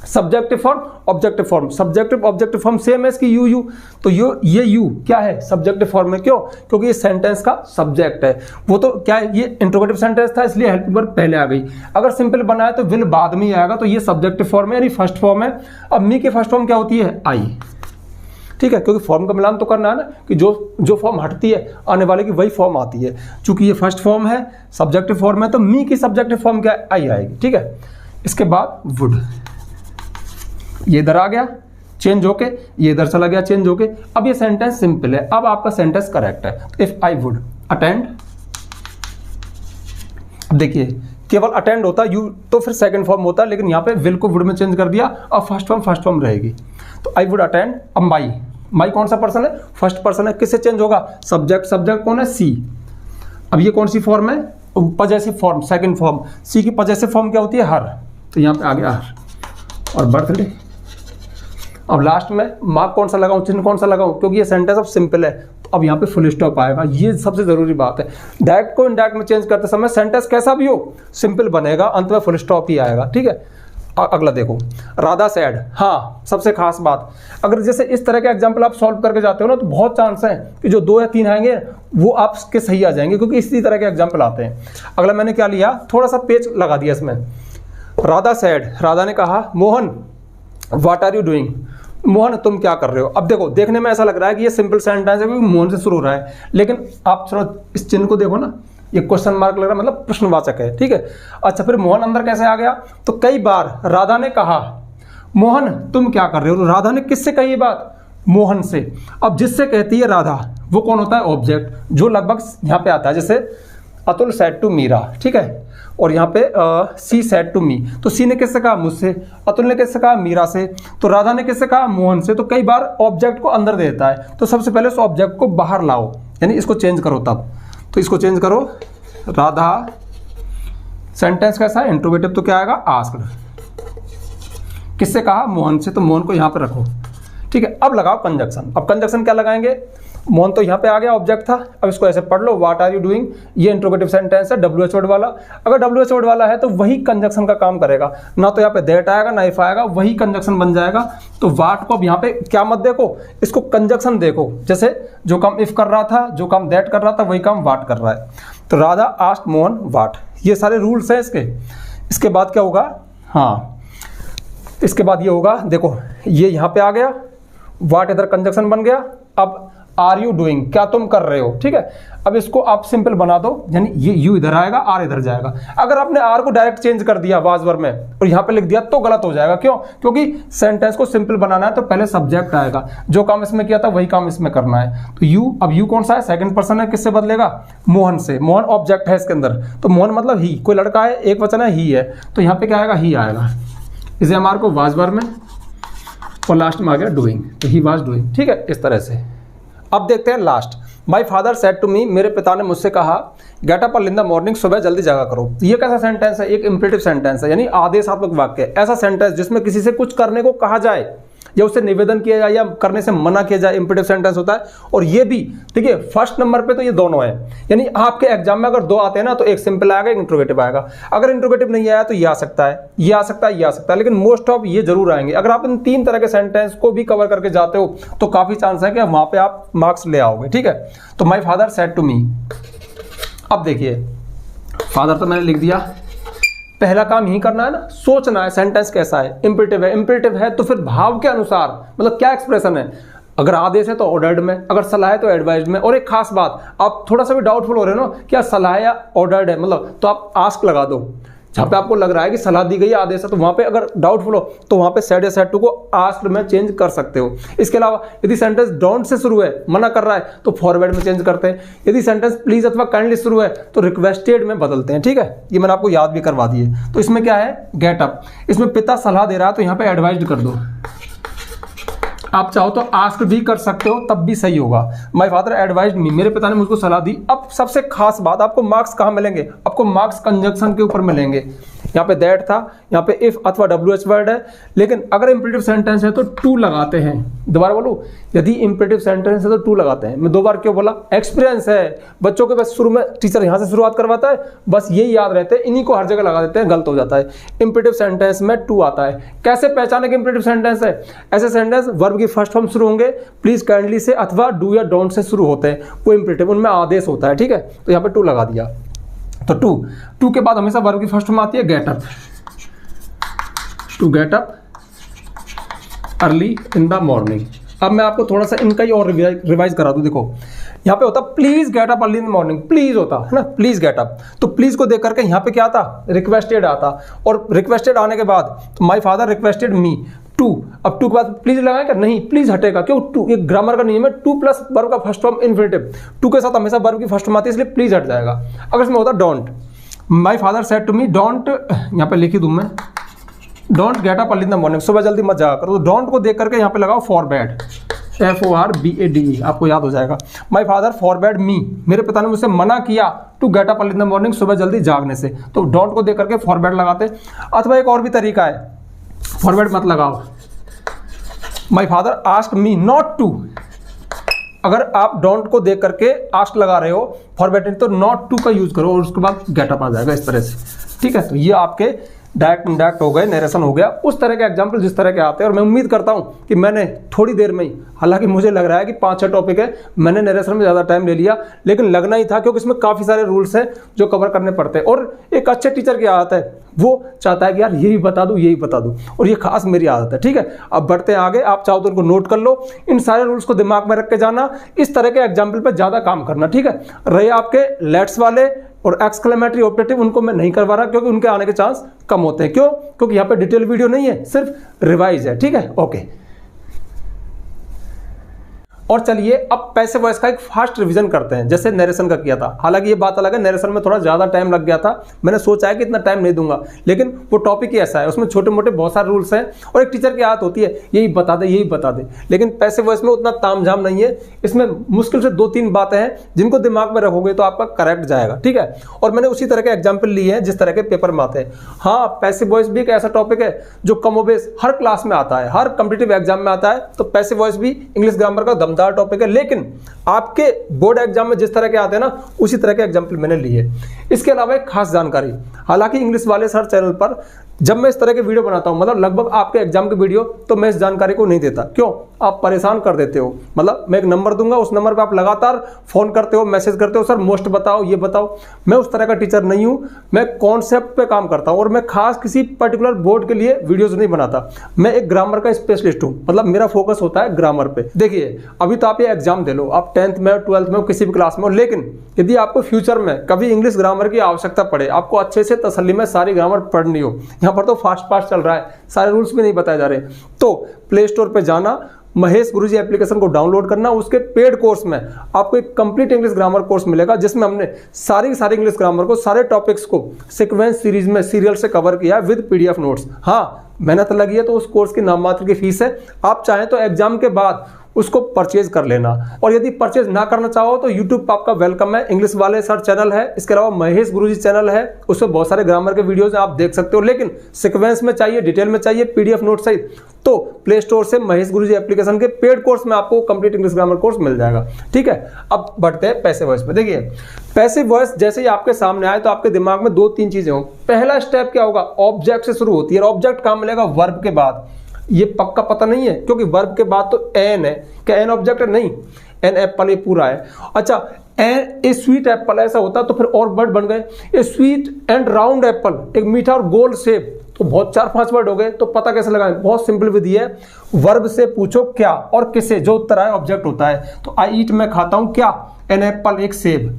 subjective form, objective form. Subjective objective form same है इसकी, यू। तो ये यू क्या है, सब्जेक्टिव फॉर्म है। क्यों, क्योंकि ये सेंटेंस का सब्जेक्ट है। वो तो क्या है, ये इंट्रोगेटिव सेंटेंस था इसलिए हेल्पिंग वर्ब पहले आ गई। अगर सिंपल बनाया तो विल बाद में ही आएगा, तो ये सब्जेक्टिव फॉर्म है यानी फर्स्ट फॉर्म है। अब मी की फर्स्ट फॉर्म क्या होती है, आई। ठीक है, क्योंकि फॉर्म का मिलान तो करना है ना, कि जो फॉर्म हटती है आने वाले की वही फॉर्म आती है। चूंकि ये फर्स्ट फॉर्म है, सब्जेक्टिव फॉर्म है, तो मी की सब्जेक्टिव फॉर्म क्या है, आई आएगी। ठीक है, इसके बाद वुड, ये इधर आ गया चेंज होके, ये इधर चला गया चेंज होके। अब ये सेंटेंस सिंपल है, अब आपका सेंटेंस करेक्ट है। इफ आई वुड अटेंड, देखिए केवल अटेंड होता यू तो फिर सेकंड फॉर्म होता, लेकिन यहाँ पे विल को वुड में चेंज कर दिया, अब फर्स्ट फॉर्म रहेगी। तो आई वुड अटेंड। अब माई कौन सा पर्सन है, फर्स्ट पर्सन है, किससे चेंज होगा, सब्जेक्ट कौन है, सी। अब ये कौन सी फॉर्म है, पजेसिव फॉर्म, सेकंड फॉर्म, सी की पजेसिव फॉर्म क्या होती है, हर, तो यहाँ पे आ गया हर, और बर्थडे। अब लास्ट में मार्क कौन सा लगाऊं, चिन्ह कौन सा लगाऊं, क्योंकि ये सेंटेंस अब सिंपल है, तो अब यहाँ पे फुल स्टॉप आएगा। ये सबसे जरूरी बात है, डायरेक्ट को इनडायरेक्ट में चेंज करते समय सेंटेंस कैसा भी हो सिंपल बनेगा, अंत में फुल स्टॉप ही आएगा, ठीक है। अगला देखो, राधा सैड, हाँ सबसे खास बात, अगर जैसे इस तरह के एग्जाम्पल आप सॉल्व करके जाते हो ना, तो बहुत चांस है कि जो 2 या 3 आएंगे वो आपके सही आ जाएंगे, क्योंकि इसी तरह के एग्जाम्पल आते हैं। अगला मैंने क्या लिया, थोड़ा सा पेज लगा दिया इसमें। राधा सैड, राधा ने कहा, Mohan what are you doing, Mohan तुम क्या कर रहे हो। अब देखो, देखने में ऐसा लग रहा है कि ये सिंपल सेंटेंस है क्योंकि मोहन से शुरू हो रहा है, लेकिन आप थोड़ा इस चिन्ह को देखो ना, ये क्वेश्चन मार्क लग रहा है, मतलब प्रश्नवाचक है, ठीक है। अच्छा, फिर मोहन अंदर कैसे आ गया, तो कई बार राधा ने कहा, मोहन तुम क्या कर रहे हो। राधा ने किससे कही ये बात, मोहन से। अब जिससे कहती है राधा, वो कौन होता है, ऑब्जेक्ट, जो लगभग यहाँ पे आता है, जैसे अतुल सेड टू मीरा, ठीक है, और यहाँ पे सी सेड टू मी, तो सी ने किससे कहा, मुझसे, अतुल ने किससे कहा, मीरा से, तो राधा ने किससे कहा, मोहन से। तो कई बार ऑब्जेक्ट को अंदर देता है, तो सबसे पहले उस ऑब्जेक्ट को बाहर लाओ, यानी इसको चेंज करो तब, तो इसको चेंज करो, राधा, सेंटेंस कैसा है, इंट्रोगेटिव, तो क्या आएगा, आस्क्ड, किससे कहा, मोहन से, तो मोहन को यहाँ पे रखो, ठीक है। अब लगाओ कंजक्शन। अब कंजक्शन क्या लगाएंगे, मोहन तो यहाँ पे आ गया, ऑब्जेक्ट था, अब इसको ऐसे पढ़ लो, व्हाट आर यू डूइंग, ये इंट्रोगेटिव सेंटेंस है, WH वर्ड वाला। अगर WH वर्ड वाला है तो वही कंजक्शन का काम करेगा, ना तो यहाँ पे दैट आएगा ना इफ आएगा, वही कंजक्शन बन जाएगा। तो व्हाट को अब यहाँ पे क्या मत देखो, इसको कंजक्शन देखो, जैसे जो काम इफ कर रहा था, जो काम दैट कर रहा था, वही काम व्हाट कर रहा है। तो राधा आस्क्ड मोहन व्हाट, ये सारे रूल्स हैं इसके। इसके बाद क्या होगा, हाँ इसके बाद ये होगा, देखो ये यहाँ पे आ गया, व्हाट इधर कंजक्शन बन गया। अब आर यू डूइंग, क्या तुम कर रहे हो, ठीक है। अब इसको आप सिंपल बना दो, यानी ये यू इधर आएगा, आर इधर जाएगा। अगर आपने आर को डायरेक्ट चेंज कर दिया वाजवर में और यहाँ पे लिख दिया तो गलत हो जाएगा। क्यों, क्योंकि सेंटेंस को सिंपल बनाना है तो पहले सब्जेक्ट आएगा, जो काम इसमें किया था वही काम इसमें करना है। तो यू, अब यू कौन सा है, सेकंड पर्सन है, किससे बदलेगा, मोहन से। मोहन ऑब्जेक्ट है इसके अंदर, तो मोहन मतलब ही, कोई लड़का है, एक वचन है, ही है, तो यहाँ पे क्या आएगा, ही आएगा। इसे हमार को वाजवर में और लास्ट में आ गया डूइंग, तो ही वाज डूइंग, ठीक है, इस तरह से। अब देखते हैं last, my father said to me, मेरे पिता ने मुझसे कहा, get up early in the morning, सुबह जल्दी जागा करो। ये कैसा सेंटेंस है, एक इंपेरेटिव सेंटेंस है, यानी आदेशात्मक वाक्य। ऐसा सेंटेंस जिसमें किसी से कुछ करने को कहा जाए या उससे निवेदन किया जाए या करने से मना किया जाए, इंपेरेटिव सेंटेंस होता है। और ये भी देखिए फर्स्ट नंबर पे तो ये दोनों है, यानी आपके एग्जाम में अगर 2 आते हैं ना, तो एक सिंपल आएगा, एक इंट्रोगेटिव आएगा। अगर इंट्रोगेटिव नहीं आया तो ये आ सकता है, ये आ सकता है, ये आ सकता है, लेकिन मोस्ट ऑफ ये जरूर आएंगे। अगर आप इन 3 तरह के सेंटेंस को भी कवर करके जाते हो तो काफी चांस है कि वहां पे आप मार्क्स ले आओगे, ठीक है। तो my father said to me, अब देखिए फादर तो मैंने लिख दिया, पहला काम यही करना है ना, सोचना है सेंटेंस कैसा है, इंपेरेटिव है। इंपेरेटिव है तो फिर भाव के अनुसार, मतलब क्या एक्सप्रेशन है, अगर आदेश है तो ऑर्डर्ड में, अगर सलाह है तो एडवाइज्ड में। और एक खास बात, आप थोड़ा सा भी डाउटफुल हो रहे हो ना, क्या सलाह या ऑर्डर्ड है, मतलब तो आप आस्क लगा दो। जहाँ पे आपको लग रहा है कि सलाह दी गई है, आदेश है, तो वहाँ पे अगर डाउटफुल हो तो वहाँ पे सेड या सेड टू को आस्क्ड में चेंज कर सकते हो। इसके अलावा यदि सेंटेंस डोंट से शुरू है, मना कर रहा है, तो फॉरवर्ड में चेंज करते हैं। यदि सेंटेंस प्लीज अथवा काइंडली शुरू है तो रिक्वेस्टेड में बदलते हैं, ठीक है। ये मैंने आपको याद भी करवा दी है। तो इसमें क्या है, गेट अप, इसमें पिता सलाह दे रहा है तो यहाँ पे एडवाइज्ड कर दो। आप चाहो तो आस्क भी कर सकते हो, तब भी सही होगा। माय फादर एडवाइज्ड मी, मेरे पिता ने मुझको सलाह दी। अब सबसे खास बात, आपको मार्क्स कहाँ मिलेंगे, आपको मार्क्स कंजक्शन के ऊपर मिलेंगे। यहाँ पे दैट था, यहाँ पे इफ अथवा WH वर्ड है, लेकिन अगर इंपेरेटिव सेंटेंस है तो टू लगाते हैं। दोबारा बोलूं, यदि इंपेरेटिव सेंटेंस है तो टू लगाते हैं। मैं 2 बार क्यों बोला, एक्सपीरियंस है बच्चों के, बस शुरू में टीचर यहाँ से शुरुआत करवाता है, बस यही याद रहते हैं, इन्हीं को हर जगह लगा देते हैं, गलत हो जाता है। इंपेरेटिव सेंटेंस में टू आता है। कैसे पहचाने कि इंपेरेटिव सेंटेंस है, ऐसे सेंटेंस वर्ब की फर्स्ट फॉर्म शुरू होंगे प्लीज काइंडली से अथवा डू या डोंट से शुरू होते हैं, वो इंपेरेटिव, उनमें आदेश होता है, ठीक है। तो यहाँ पे टू लगा दिया। तो टू के बाद हमेशा वर्ब की फर्स्ट फॉर्म आती है get up, to get up early in the morning. अब मैं आपको थोड़ा सा इनका ही और रिवाइज करा दूं। देखो यहाँ पे होता please get up early in the morning, please होता है ना, प्लीज गेट अप। तो प्लीज को देख करके यहाँ पे क्या आता, रिक्वेस्टेड आता, और रिक्वेस्टेड आने के बाद तो my father requested me to. अब टू के बाद प्लीज लगाएं क्या, नहीं, प्लीज हटेगा। क्यों, टू एक ग्रामर का नियम है, टू प्लस वर्ब का फर्स्ट फॉर्म इन्फिनिटिव, टू के साथ हमेशा वर्ब की फर्स्ट फॉर्म आती है, इसलिए प्लीज हट जाएगा। अगर इसमें होता don't, my father said to me don't, यहाँ पे लिखी दूं मैं, don't get up early in the morning, सुबह जल्दी मत जाया करो। तो डोंट को देख करके यहाँ पे लगाओ फॉरबैड, FORBADE, आपको याद हो जाएगा। माई फादर फॉरबैड मी, मेरे पिता ने मुझसे मना किया to get up early in the morning, सुबह जल्दी जागने से, तो डोंट को देख करके फॉरबैड लगाते। अथवा एक और भी तरीका है, फॉरबैड मत लगाओ, my father asked me not to, अगर आप डोंट को देख करके आस्क लगा रहे हो फॉरबैड तो नॉट टू का यूज करो और उसके बाद गेट अप आ जाएगा इस तरह से, ठीक है। तो ये आपके डायरेक्ट इनडायरेक्ट हो गए, नरेशन हो गया, उस तरह के एग्जाम्पल जिस तरह के आते हैं। और मैं उम्मीद करता हूं कि मैंने थोड़ी देर में ही, हालांकि मुझे लग रहा है कि 5-6 टॉपिक है, मैंने नरेशन में ज़्यादा टाइम ले लिया, लेकिन लगना ही था क्योंकि इसमें काफ़ी सारे रूल्स हैं जो कवर करने पड़ते हैं। और एक अच्छे टीचर की आदत है, वो चाहता है कि यार यही बता दूँ यही बता दूँ, और ये खास मेरी आदत है, ठीक है। अब बढ़ते हैं आगे, आप चाहो तो उनको नोट कर लो, इन सारे रूल्स को दिमाग में रख के जाना, इस तरह के एग्जाम्पल पर ज़्यादा काम करना, ठीक है। रहे आपके लेट्स वाले और एक्सक्लेमेटरी ऑपरेटिव, उनको मैं नहीं करवा रहा क्योंकि उनके आने के चांस कम होते हैं। क्यों? क्योंकि यहाँ पे डिटेल वीडियो नहीं है, सिर्फ रिवाइज है, ठीक है, ओके। और चलिए अब पैसिव वॉइस का एक फास्ट रिवीजन करते हैं, जैसे नरेशन का किया था। हालांकि ये बात अलग है, नरेशन में थोड़ा ज़्यादा टाइम लग गया था, मैंने सोचा है कि इतना टाइम नहीं दूंगा, लेकिन वो टॉपिक ही ऐसा है, उसमें छोटे मोटे बहुत सारे रूल्स हैं और एक टीचर की आदत होती है यही बता दे यही बता दे। लेकिन पैसिव वॉइस में उतना तामझाम नहीं है, इसमें मुश्किल से 2-3 बातें हैं जिनको दिमाग में रखोगे तो आपका करेक्ट जाएगा, ठीक है। और मैंने उसी तरह के एग्जाम्पल लिए हैं जिस तरह के पेपर में आते हैं। हाँ, पैसिव वॉइस भी एक ऐसा टॉपिक है जो कमोबेश हर क्लास में आता है, हर कॉम्पिटिटिव एग्जाम में आता है, तो पैसिव वॉइस भी इंग्लिश ग्रामर का दमदार टॉपिक है। लेकिन आपके बोर्ड एग्जाम में जिस तरह के आते हैं ना, उसी तरह के एग्जाम्पल मैंने लिए। इसके अलावा एक खास जानकारी, हालांकि इंग्लिश वाले सर चैनल पर जब मैं इस तरह के वीडियो बनाता हूं, मतलब लगभग आपके एग्जाम के वीडियो, तो मैं इस जानकारी को नहीं देता। क्यों? आप परेशान कर देते हो। मतलब मैं एक नंबर दूंगा, उस नंबर पे आप लगातार फोन करते हो, मैसेज करते हो, सर मोस्ट बताओ ये बताओ। मैं उस तरह का टीचर नहीं हूं, मैं कॉन्सेप्ट पे काम करता हूं और मैं खास किसी पर्टिकुलर बोर्ड के लिए वीडियोज नहीं बनाता। मैं एक ग्रामर का स्पेशलिस्ट हूं, मतलब मेरा फोकस होता है ग्रामर पे। देखिए अभी तो आप ये एग्जाम दे लो, आप 10th में 12th में किसी भी क्लास में हो, लेकिन यदि आपको फ्यूचर में कभी इंग्लिश ग्रामर की आवश्यकता पड़े, आपको अच्छे से तसल्ली में सारी ग्रामर पढ़नी हो, यहाँ पर तो फास्ट चल रहा है, सारे रूल्स भी नहीं बताए जा रहे, तो प्ले स्टोर पे जाना, महेश गुरुजी एप्लीकेशन को डाउनलोड करना, उसके पेड कोर्स में आपको एक कंप्लीट इंग्लिश ग्रामर कोर्स मिलेगा जिसमें हमने सारी इंग्लिश ग्रामर को, सारे टॉपिक्स को सीक्वेंस सीरीज में सीरियल से कवर किया है विद PDF नोट्स। हाँ, मेहनत लगी है तो उस कोर्स की नाम मात्र की फीस है, आप चाहें तो एग्जाम के बाद उसको परचेज कर लेना। और यदि परचेज ना करना चाहो तो यूट्यूब पर आपका वेलकम है, इंग्लिश वाले सर चैनल है, इसके अलावा महेश गुरुजी चैनल है, उसमें बहुत सारे ग्रामर के वीडियोज आप देख सकते हो। लेकिन सीक्वेंस में चाहिए, डिटेल में चाहिए, PDF नोट सहित, तो प्ले स्टोर से महेश गुरुजी एप्लीकेशन के पेड कोर्स में आपको कंप्लीट इंग्लिश ग्रामर कोर्स मिल जाएगा, ठीक है। अब बढ़ते हैं पैसिव वॉइस पे। देखिए पैसिव वॉइस जैसे ही आपके सामने आए तो आपके दिमाग में 2-3 चीजें हो। पहला स्टेप क्या होगा? ऑब्जेक्ट से शुरू होती है, ऑब्जेक्ट कहाँ मिलेगा? वर्ब के बाद। ये पक्का पता नहीं है क्योंकि वर्ब के बाद तो एन है, क्या एन ऑब्जेक्ट है? नहीं, एन एप्पल ये पूरा है। अच्छा, एन ए स्वीट एप्पल ऐसा होता तो फिर और वर्ड बन गए, ए स्वीट एंड राउंड एप्पल, एक मीठा और गोल सेब, तो बहुत 4-5 वर्ड हो गए। तो पता कैसे लगाएं? बहुत सिंपल विधि है, वर्ब से पूछो क्या और किसे, जो उत्तर आए ऑब्जेक्ट होता है। तो आई ईट, मैं खाता हूं क्या? एन एप्पल, एक सेब,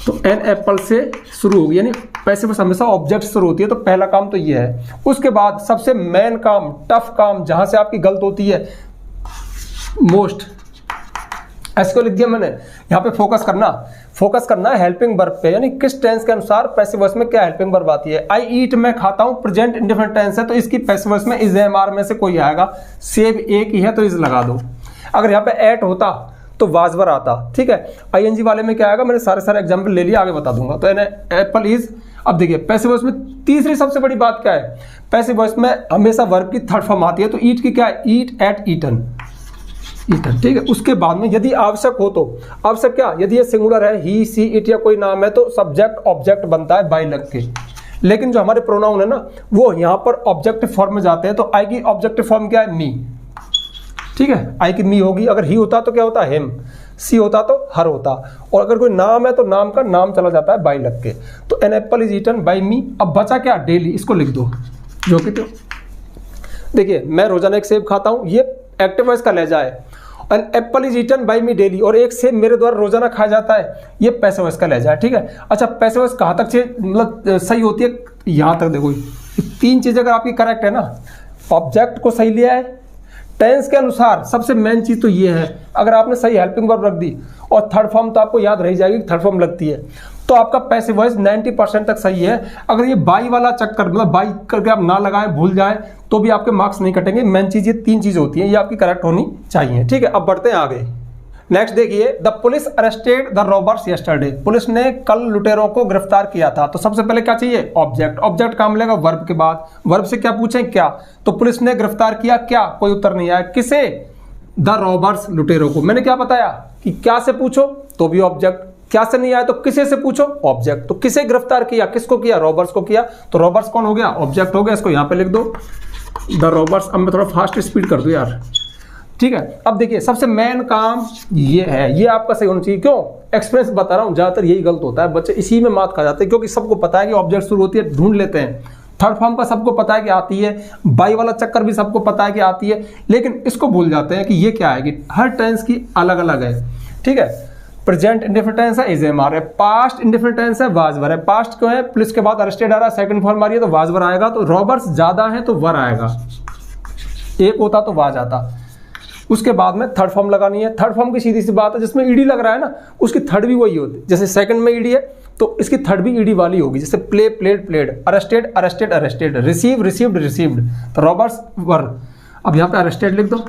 तो एन एप्पल से शुरू होगी, यानी पैसिव वॉइस हमेशा ऑब्जेक्ट से शुरू होती है। तो पहला काम तो ये है। उसके बाद सबसे मेन काम, टफ काम, जहां से आपकी गलत होती है, मोस्ट, ऐसे लिख दिया मैंने। यहाँ पे फोकस करना है हेल्पिंग वर्ब पे, यानी किस टेंस के अनुसार पैसिव वॉइस में क्या हेल्पिंग वर्ब आती है। आई ईट, मैं खाता हूं, प्रेजेंट इंडेफिनिट टेंस है तो इसकी पैसिव वॉइस में इज एम आर में से कोई आएगा। सेब एक ही है तो इज लगा दो। अगर यहाँ पे एट होता तो वाजवर आता, ठीक है। ING वाले में क्या आएगा? मैंने सारे एग्जाम्पल ले लिया, आगे बता दूंगा। तो एप्पल इज। अब देखिए पैसिव वॉइस में तीसरी सबसे बड़ी बात क्या है? पैसिव वॉइस में हमेशा वर्ब की थर्ड फॉर्म आती है। तो ईट की क्या है? ईट, एट, ईटन, ठीक है। उसके बाद में यदि आवश्यक हो तो, आवश्यक क्या? यदि ये सिंगुलर है, ही, सी, इट या कोई नाम है तो सब्जेक्ट ऑब्जेक्ट बनता है बाई लग के। लेकिन जो हमारे प्रोनाउन है ना, वो यहाँ पर ऑब्जेक्टिव फॉर्म में जाते हैं। तो आई की ऑब्जेक्टिव फॉर्म क्या है? मी, ठीक है। आई की मी होगी। अगर ही होता तो क्या होता? हिम, सी होता तो हर होता, और अगर कोई नाम है तो नाम का नाम चला जाता है बाई लग के। तो an apple is eaten by me. अब बचा क्या? डेली, इसको लिख दो, जो कि तो देखिए मैं रोजाना एक सेब खाता हूं, ये एक्टिव वॉइस का लहजा है। An apple is eaten by me daily, और एक सेब मेरे द्वारा रोजाना खाया जाता है, ये पैसिव वॉइस का लहजा है, ठीक है। अच्छा, पैसिव वॉइस कहाँ तक मतलब सही होती है? यहाँ तक देखो, 3 चीजें अगर आपकी करेक्ट है ना, ऑब्जेक्ट को सही लिया है, टेंस के अनुसार, सबसे मेन चीज तो ये है, अगर आपने सही हेल्पिंग वर्ब रख दी, और थर्ड फॉर्म तो आपको याद रह जाएगी, थर्ड फॉर्म लगती है। तो आपका पैसिव वॉइस 90% तक सही है। अगर ये बाई वाला चक्कर, मतलब बाई करके आप ना लगाएं, भूल जाएं, तो भी आपके मार्क्स नहीं कटेंगे। मेन चीज ये 3 चीजें होती हैं, ये आपकी करेक्ट होनी चाहिए। ठीक है, अब बढ़ते हैं आगे। नेक्स्ट देखिए, the police arrested the robbers yesterday. Police ने कल लुटेरों को गिरफ्तार किया था। तो सबसे पहले क्या चाहिए? ऑब्जेक्ट। ऑब्जेक्ट काम मिलेगा वर्ब के बाद। वर्ब से क्या पूछें? क्या। तो पुलिस ने गिरफ्तार किया क्या, कोई उत्तर नहीं आया। किसे? द रॉबर्स, लुटेरों को। मैंने क्या बताया कि क्या से पूछो तो भी ऑब्जेक्ट, क्या से नहीं आया तो किसे से पूछो, ऑब्जेक्ट। तो किसे गिरफ्तार किया, किसको किया? रॉबर्स को किया। तो रॉबर्स कौन हो गया? ऑब्जेक्ट हो गया। इसको यहां पे लिख दो, द रॉबर्स। अब मैं थोड़ा फास्ट स्पीड कर दूं यार, ठीक है। अब देखिए, सबसे मेन काम ये है, ये आपका सही होना चाहिए। क्यों? एक्सपीरियंस बता रहा हूं, ज्यादातर यही गलत होता है, बच्चे इसी में मात खा जाते हैं, क्योंकि सबको पता है कि ऑब्जेक्ट शुरू होती है, ढूंढ लेते हैं। थर्ड फॉर्म का सबको पता है कि आती है, बाई वाला चक्कर भी सबको पता है कि आती है, लेकिन इसको भूल जाते हैं कि ये क्या है, कि हर टेंस की अलग अलग है। ठीक है, प्रेजेंट इंडेफिनिट टेंस है, इज एम आर है। पास्ट इंडेफिनिट टेंस है, वाज वर है। पास्ट क्यों है? पुलिस के बाद अरेस्टेड आ रहा है, सेकंड फॉर्म आ रही है तो वाज वर आएगा। तो रॉबर्स ज्यादा है तो वर आएगा, एक होता तो वाज आता। उसके बाद में थर्ड फॉर्म लगानी है। थर्ड फॉर्म की सीधी सी बात है, जिसमें ईडी लग रहा है ना, उसकी थर्ड भी वही होती है। जैसे सेकंड में ईडी है तो इसकी थर्ड भी ईडी वाली होगी। जैसे play, played, played, arrested, arrested, arrested, receive, received, received. तो रॉबर्स वर। अब यहां पे अरेस्टेड लिख दो।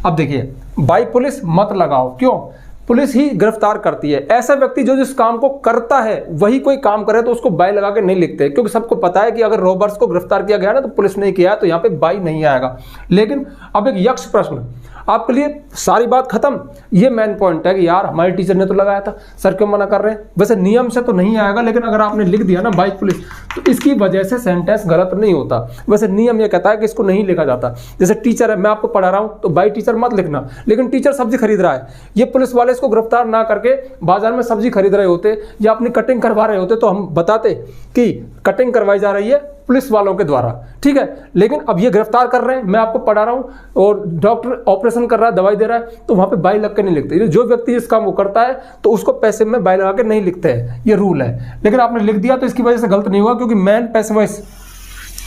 अब देखिए, बाई पुलिस मत लगाओ। क्यों? पुलिस ही गिरफ्तार करती है। ऐसा व्यक्ति जो जिस काम को करता है वही कोई काम करे तो उसको बाई लगा के नहीं लिखते, क्योंकि सबको पता है कि अगर रॉबर्स को गिरफ्तार किया गया ना तो पुलिस ने किया है, तो यहाँ पे बाई नहीं आएगा। लेकिन अब एक यक्ष प्रश्न आपके लिए, सारी बात खत्म। ये मेन पॉइंट है कि यार हमारे टीचर ने तो लगाया था, सर क्यों मना कर रहे हैं? वैसे नियम से तो नहीं आएगा, लेकिन अगर आपने लिख दिया ना बाई पुलिस, तो इसकी वजह से सेंटेंस गलत नहीं होता। वैसे नियम ये कहता है कि इसको नहीं लिखा जाता। जैसे टीचर है, मैं आपको पढ़ा रहा हूँ तो बाई टीचर मत लिखना, लेकिन टीचर सब्जी खरीद रहा है, ये पुलिस वाले इसको गिरफ्तार ना करके बाजार में सब्जी खरीद रहे होते या अपनी कटिंग करवा रहे होते तो हम बताते कि कटिंग करवाई जा रही है पुलिस वालों के द्वारा। ठीक है, लेकिन अब ये गिरफ्तार कर रहे हैं, मैं आपको पढ़ा रहा हूं और डॉक्टर ऑपरेशन कर रहा है, दवाई दे रहा है, तो वहां पे बाई लग के नहीं लिखते। जो व्यक्ति इस काम को करता है तो उसको पैसे में बाई लगा के नहीं लिखते हैं, ये रूल है। लेकिन आपने लिख दिया तो इसकी वजह से गलत नहीं हुआ, क्योंकि मेन पैसिव वॉइस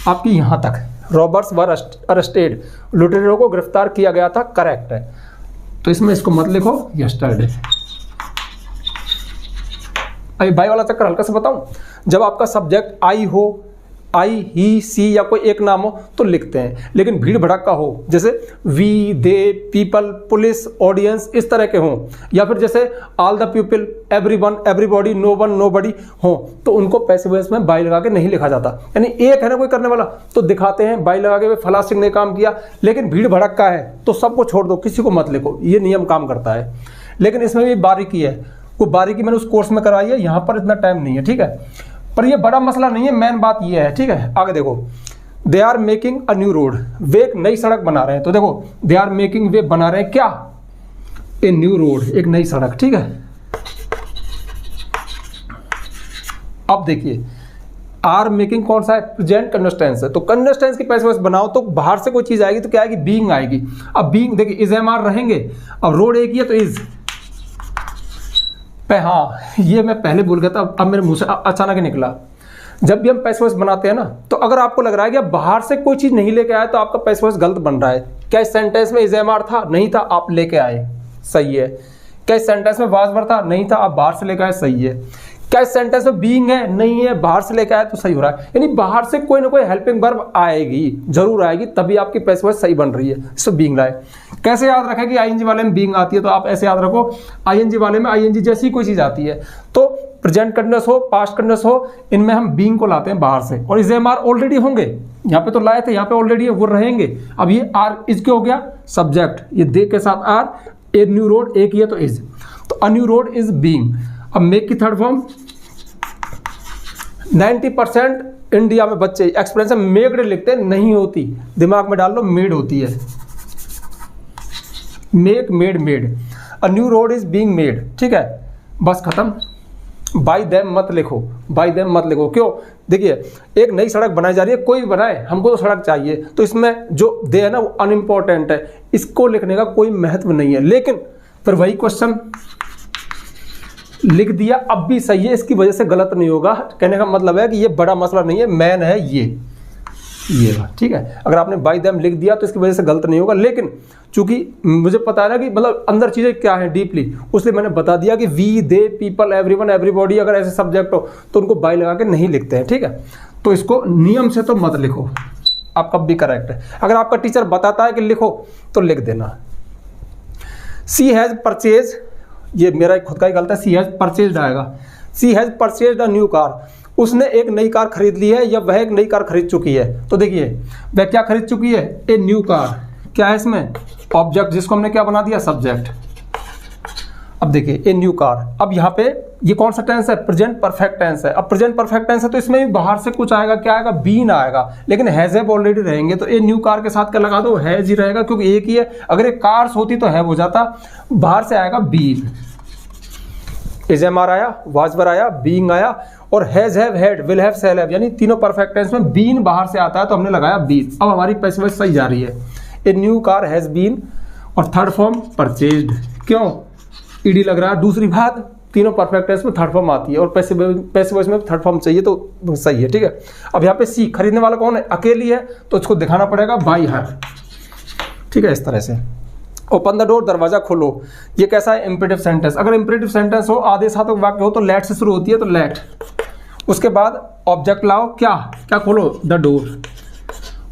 आपकी यहां तक, रॉबर्स वर अरेस्टेड, लुटेरों को गिरफ्तार किया गया था, करेक्ट है। तो इसमें इसको मत लिखो यस्टरडे। अभी बाई वाला चक्कर हल्का से बताऊं, जब आपका सब्जेक्ट आई हो, आई, ही, सी या कोई एक नाम हो तो लिखते हैं, लेकिन भीड़ भड़का हो, जैसे we, they, people, police, audience, इस तरह के हों, या फिर जैसे all the people, everyone, everybody, no one, nobody हो, तो उनको पैसिव वॉइस में बाई लगा के नहीं लिखा जाता। यानी एक है ना कोई करने वाला तो दिखाते हैं बाई लगा के फलां सिंह ने काम किया, लेकिन भीड़ भड़का है तो सबको छोड़ दो, किसी को मत लिखो, ये नियम काम करता है। लेकिन इसमें भी बारीकी है, वो बारीकी मैंने उस कोर्स में करवाई है, यहाँ पर इतना टाइम नहीं है। ठीक है, पर ये बड़ा मसला नहीं है, मेन बात ये है। ठीक है, आगे देखो, they are making a new road, वे एक नई सड़क बना रहे हैं। तो देखो, दे आर मेकिंग, वे बना रहे हैं क्या? ए न्यू रोड, एक नई सड़क। ठीक है, अब देखिए, आर मेकिंग कौन सा है? प्रेजेंट कंटिन्यूअस टेंस है। तो कंटिन्यूअस टेंस की पैसिव वॉइस बनाओ तो बाहर से कोई चीज आएगी तो क्या आएगी? बीइंग आएगी। अब बीइंग देखिए, इज एम आर रहेंगे, अब रोड एक ही है तो इज। हाँ, ये मैं पहले भूल गया था, अब मेरे मुंह से अचानक ही निकला। जब भी हम पैसिव वॉइस बनाते हैं ना, तो अगर आपको लग रहा है कि आप बाहर से कोई चीज नहीं लेके आए तो आपका पैसिव वॉइस गलत बन रहा है। क्या इस सेंटेंस में इज एम आर था? नहीं था, आप लेके आए, सही है। क्या इस सेंटेंस में वाज वर था? नहीं था, आप बाहर से लेके आए, सही है। क्या इस सेंटेंस में बीइंग है? नहीं है, बाहर से लेके आए तो सही हो रहा है। यानी बाहर से कोई ना कोई हेल्पिंग वर्ब आएगी, जरूर आएगी, तभी आपकी पैसिव वॉइस सही बन रही है। इससे बीइंग रहा है। कैसे याद रखें कि आईएनजी वाले में बीइंग आती है? तो आप ऐसे याद रखो, आईएनजी वाले में आईएनजी जैसी कोई चीज आती है तो प्रेजेंट कंटिन्यूअस हो, पास्ट कंटिन्यूअस हो, इनमें हम बीइंग को लाते हैं बाहर से। और इज एम आर ऑलरेडी होंगे, यहाँ पे तो लाए थे, यहाँ पे ऑलरेडी है, वो रहेंगे। अब ये आर इज क्यों हो गया? सब्जेक्ट, ये दे के साथ आर, ए न्यू रोड एक ही है तो इज, तो अ न्यू रोड इज बीइंग। अब मेक की थर्ड फॉर्म, 90% इंडिया में बच्चे एक्सप्रेशन मेड लिखते नहीं होती, दिमाग में डाल लो, मेड होती है। Make, made, made. A new road is being made. ठीक है, बस खत्म। बाय देम मत लिखो, बाय देम मत लिखो। क्यों? देखिए, एक नई सड़क बनाई जा रही है, कोई बनाए, हमको तो सड़क चाहिए, तो इसमें जो दे है ना वो अनइम्पोर्टेंट है, इसको लिखने का कोई महत्व नहीं है। लेकिन फिर वही क्वेश्चन लिख दिया, अब भी सही है, इसकी वजह से गलत नहीं होगा। कहने का मतलब है कि ये बड़ा मसला नहीं है, मैन है ये। ये बात ठीक है। अगर आपने बाय देम लिख दिया तो इसकी वजह से गलत नहीं होगा, लेकिन चूंकि मुझे पता है ना कि मतलब अंदर चीज़ें क्या है डीपली, उसलिए मैंने बता दिया कि we, they, people, everyone, everybody अगर ऐसे सब्जेक्ट हो तो उनको बाय लगा के नहीं लिखते हैं, ठीक है। तो इसको नियम से तो मत लिखो, आप कब भी करेक्ट है। अगर आपका टीचर बताता है कि लिखो तो लिख देना। सी हैज़ परचेज, ये मेरा खुद का ही गलत है, सी हैज़ परचेज आएगा। She has purchase a new car, उसने एक नई कार खरीद ली है या वह एक नई कार खरीद चुकी है। तो देखिए वह क्या खरीद चुकी है, ए न्यू कार। क्या है इसमें, ऑब्जेक्ट, जिसको हमने क्या बना दिया, सब्जेक्ट। अब देखिए ए न्यू कार, अब यहाँ पे ये कौन सा टेंस है, प्रेजेंट परफेक्ट टेंस है। अब प्रेजेंट परफेक्ट टेंस है तो इसमें भी बाहर से कुछ आएगा, क्या आएगा, बीन आएगा, लेकिन हैज हैव ऑलरेडी रहेंगे तो ए न्यू कार के साथ क्या लगा दो, हैज ही रहेगा, क्योंकि एक ही है। अगर एक कार्स होती तो हैव हो जाता, बाहर से आएगा बीन। इज एम आर आया, वाज वर आया, बीइंग आया, और has have, had, will have, shall have, यानी तीनों परफेक्ट टेंस में बीन बाहर से आता है तो हमने लगाया बीन। अब हमारी पैसिव वॉइस सही जा रही है, a new car has been, और थर्ड फॉर्म परचेज्ड, क्यों ईडी लग रहा है। दूसरी बात, तीनों परफेक्ट टेंस में थर्ड फॉर्म आती है और पैसिव वॉइस में थर्ड फॉर्म चाहिए तो सही है, ठीक है। अब यहाँ पे सी, खरीदने वाला कौन है, अकेली है तो उसको दिखाना पड़ेगा बाई हर, ठीक है, इस तरह से। ओपन द डोर, दरवाजा खोलो, ये कैसा है, इंपेरेटिव सेंटेंस। अगर इंपेरेटिव सेंटेंस हो, आदेश सार्थक वाक्य हो तो लेट से शुरू होती है, तो लेट। उसके बाद ऑब्जेक्ट लाओ, क्या क्या खोलो, द डोर,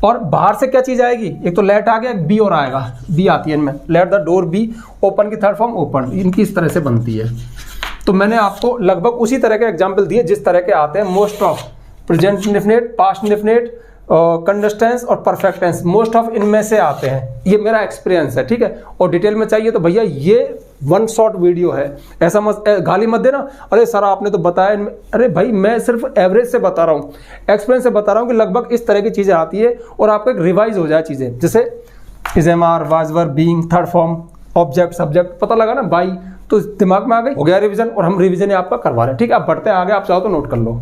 और बाहर से क्या चीज आएगी, एक तो लेट आ गया, बी और आएगा, बी आती है इनमें, let the door be. Open की थर्ड फॉर्म ओपन, इनकी इस तरह से बनती है। तो मैंने आपको लगभग उसी तरह के एग्जाम्पल दिए जिस तरह के आते हैं most of, present indefinite, past indefinite, conditions और परफेक्ट टेंस, मोस्ट ऑफ इनमें से आते हैं। ये मेरा एक्सपीरियंस है, ठीक है। और डिटेल में चाहिए तो भैया ये वन शॉट वीडियो है, ऐसा मत गाली मत देना, अरे सर आपने तो बताया इनमें। अरे भाई मैं सिर्फ एवरेज से बता रहा हूँ, एक्सपीरियंस से बता रहा हूँ कि लगभग इस तरह की चीज़ें आती है और आपको एक रिवाइज हो जाए चीज़ें, जैसे is am are, was were, being, third form, object, subject, पता लगा ना बाई, तो दिमाग में आ गई, हो गया रिविजन। और हम रिविजन आपका करवा रहे हैं, ठीक है। अब बढ़ते हैं आगे, आप चाहो तो नोट कर लो।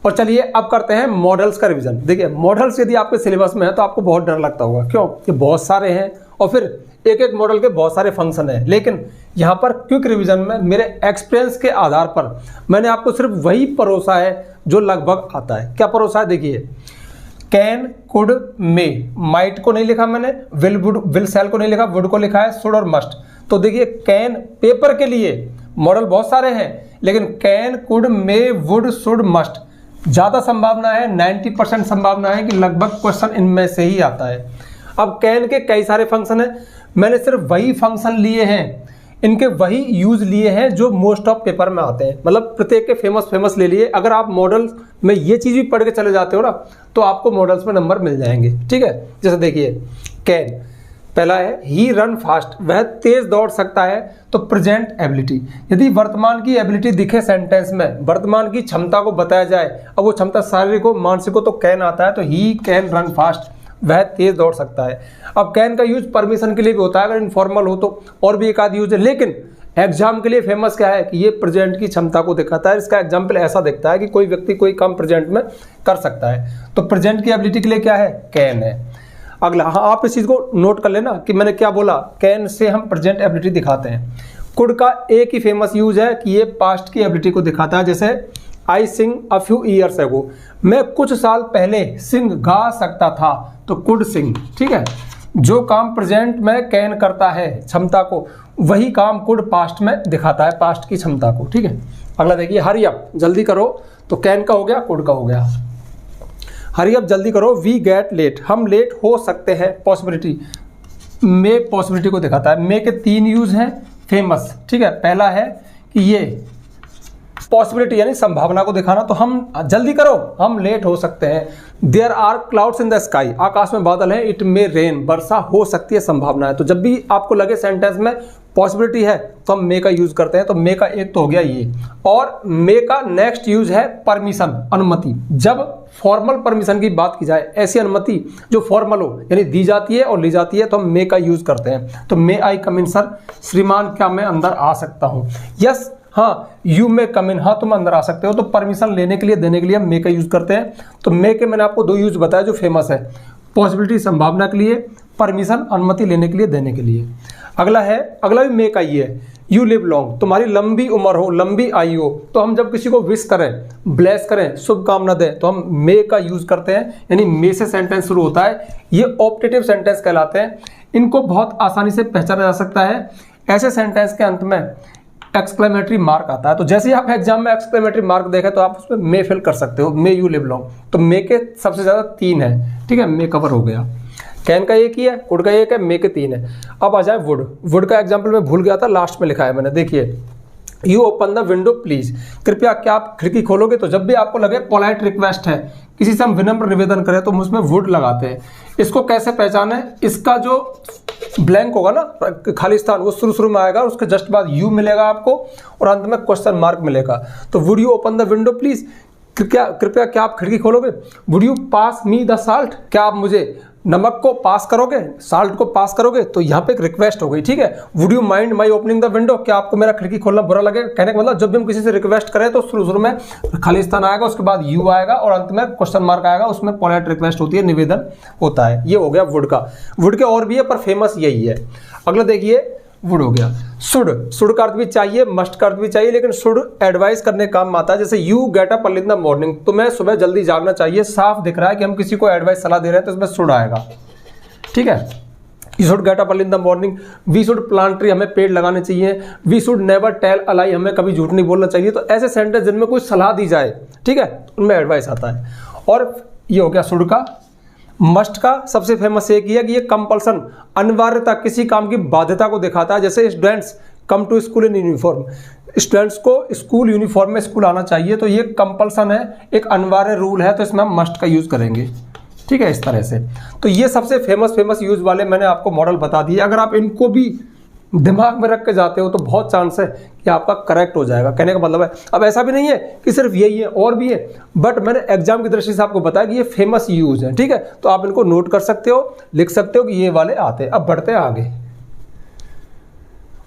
और चलिए अब करते हैं मॉडल्स का रिवीजन। देखिए मॉडल्स यदि आपके सिलेबस में है तो आपको बहुत डर लगता होगा, क्यों कि बहुत सारे हैं और फिर एक एक मॉडल के बहुत सारे फंक्शन हैं। लेकिन यहाँ पर क्विक रिवीजन में मेरे एक्सपीरियंस के आधार पर मैंने आपको सिर्फ वही परोसा है जो लगभग आता है। क्या परोसा है, देखिए कैन, कुड, मे, माइट को नहीं लिखा मैंने, विल, वुड, विल, शैल को नहीं लिखा, वुड को लिखा है, शुड और मस्ट। तो देखिए कैन, पेपर के लिए मॉडल बहुत सारे हैं, लेकिन can, could, may, would, should, must ज़्यादा संभावना है, 90% संभावना है कि लगभग क्वेश्चन इनमें से ही आता है। अब कैन के कई सारे फंक्शन हैं, मैंने सिर्फ वही फंक्शन लिए हैं, इनके वही यूज लिए हैं जो मोस्ट ऑफ पेपर में आते हैं, मतलब प्रत्येक के फेमस ले लिए। अगर आप मॉडल में ये चीज़ भी पढ़ के चले जाते हो ना तो आपको मॉडल्स में नंबर मिल जाएंगे, ठीक है। जैसे देखिए कैन, पहला है ही रन फास्ट, वह तेज दौड़ सकता है, तो प्रेजेंट एबिलिटी, यदि वर्तमान की एबिलिटी दिखे सेंटेंस में, वर्तमान की क्षमता को बताया जाए, अब वो क्षमता शारीरिक हो, मानसिक हो, तो कैन आता है, तो ही कैन रन फास्ट, वह तेज दौड़ सकता है। अब कैन का यूज परमिशन के लिए भी होता है, अगर इनफॉर्मल हो तो और भी एक आध यूज है, लेकिन एग्जाम के लिए फेमस क्या है कि ये प्रेजेंट की क्षमता को दिखाता है। इसका एग्जाम्पल ऐसा दिखता है कि कोई व्यक्ति कोई काम प्रेजेंट में कर सकता है, तो प्रेजेंट की एबिलिटी के लिए क्या है, कैन है। अगला, हाँ आप इस चीज़ को नोट कर लेना कि मैंने क्या बोला, कैन से हम प्रेजेंट एबिलिटी दिखाते हैं। कुड का एक ही फेमस यूज है कि ये पास्ट की एबिलिटी को दिखाता है, जैसे आई सिंग अ फ्यू ईयर्स एगो, मैं कुछ साल पहले सिंग गा सकता था, तो कुड सिंग, ठीक है। जो काम प्रेजेंट में कैन करता है क्षमता को, वही काम कुड पास्ट में दिखाता है पास्ट की क्षमता को, ठीक है। अगला देखिए हरी अप, जल्दी करो, तो कैन का हो गया, कुड का हो गया। हरी अप, जल्दी करो, वी गेट लेट, हम लेट हो सकते हैं, पॉसिबिलिटी, मे पॉसिबिलिटी को दिखाता है। मे के 3 यूज हैं फेमस, ठीक है। पहला है कि ये पॉसिबिलिटी यानी संभावना को दिखाना, तो हम जल्दी करो, हम लेट हो सकते हैं। There are clouds in the sky, आकाश में बादल है, इट मे रेन, वर्षा हो सकती है, संभावना है। तो जब भी आपको लगे सेंटेंस में पॉसिबिलिटी है तो हम मे का यूज करते हैं, तो मे का एक तो हो गया ये। और मे का नेक्स्ट यूज है परमिशन, अनुमति। जब फॉर्मल परमिशन की बात की जाए, ऐसी अनुमति जो फॉर्मल हो यानी दी जाती है और ली जाती है, तो हम मे का यूज करते हैं। तो मे आई कम इन सर, श्रीमान क्या मैं अंदर आ सकता हूँ, यस हाँ, यू मे कम इन, हाँ तुम अंदर आ सकते हो। तो परमिशन लेने के लिए, देने के लिए हम मे का यूज करते हैं। तो मे के मैंने आपको 2 यूज बताया जो फेमस है, पॉसिबिलिटी संभावना के लिए, परमिशन अनुमति लेने के लिए, देने के लिए। अगला भी मे का ही है, यू लिव लॉन्ग, तुम्हारी लंबी उम्र हो, लंबी आयु हो। तो हम जब किसी को विश करें, ब्लेस करें, शुभकामना दें, तो हम मे का यूज करते हैं, यानी मे से सेंटेंस शुरू होता है। ये ऑप्टेटिव सेंटेंस कहलाते हैं। इनको बहुत आसानी से पहचाना जा सकता है। ऐसे सेंटेंस के अंत में एक्सक्लेमेटरी मार्क आता है, तो जैसे ही आप एग्जाम में एक्सक्लेमेटरी मार्क देखें तो आप उसमें मे फिल कर सकते हो, मे यू लिव लॉन्ग। तो मे के सबसे ज्यादा 3 है, ठीक है, मे कवर हो गया। कैन का एक ही है, कुड का एक है, मे के 3 है। अब आ जाए वुड। वुड का एग्जाम्पल मैं भूल गया था, लास्ट में लिखा है मैंने, देखिए, you open the window please, कृपया क्या आप खिड़की खोलोगे। तो जब भी आपको लगे पोलाइट रिक्वेस्ट है, किसी से हम विनम्र निवेदन करें, तो हम उसमें वुड लगाते हैं। इसको कैसे पहचाने, इसका जो ब्लैंक होगा ना, खाली स्थान, वो शुरू में आएगा, उसके जस्ट बाद यू मिलेगा आपको और अंत में क्वेश्चन मार्क मिलेगा। तो would you open the window please, कृपया क्या आप खिड़की खोलोगे। Would you pass me the salt, क्या आप मुझे नमक को पास करोगे, साल्ट को पास करोगे। तो यहाँ पे एक रिक्वेस्ट हो गई, ठीक है। Would you mind my opening the window, क्या आपको मेरा खिड़की खोलना बुरा लगेगा। कहने का मतलब जब भी हम किसी से रिक्वेस्ट करें तो शुरू में खाली स्थान आएगा, उसके बाद यू आएगा और अंत में क्वेश्चन मार्क आएगा, उसमें पोलाइट रिक्वेस्ट होती है, निवेदन होता है। ये हो गया वुड का। वुड के और भी है पर फेमस यही है। अगला देखिए, वुड हो गया। शुड का अर्थ भी चाहिए, मस्ट का अर्थ भी चाहिए, लेकिन शुड एडवाइस करने काम आता है। जैसे you get up early in the morning, तुम्हें सुबह जल्दी जागना चाहिए। साफ दिख रहा है कि हम किसी को एडवाइस सलाह दे रहे हैं, तो इसमें शुड आएगा, ठीक है। You should get up early in the morning, we should plant tree, हमें पेड़ लगाने चाहिए। We should never tell a lie, हमें कभी झूठ नहीं बोलना चाहिए। तो ऐसे सेंटेंस जिनमें कोई सलाह दी जाए, ठीक है, उनमें एडवाइस आता है। और ये हो गया शुड का। मस्ट का सबसे फेमस एक ही है कि ये कंपल्सन, अनिवार्यता, किसी काम की बाध्यता को दिखाता है। जैसे students come to school in uniform, students को स्कूल यूनिफॉर्म में स्कूल आना चाहिए। तो ये कंपल्सन है, एक अनिवार्य रूल है, तो इसमें हम मस्ट का यूज करेंगे, ठीक है, इस तरह से। तो ये सबसे फेमस यूज वाले मैंने आपको मॉडल बता दिए। अगर आप इनको भी दिमाग में रख के जाते हो तो बहुत चांस है कि आपका करेक्ट हो जाएगा। कहने का मतलब है, अब ऐसा भी नहीं है कि सिर्फ यही है, और भी है, बट मैंने एग्जाम की दृष्टि से आपको बताया कि ये फेमस यूज है, ठीक है। तो आप इनको नोट कर सकते हो, लिख सकते हो कि ये वाले आते हैं। अब बढ़ते हैं आगे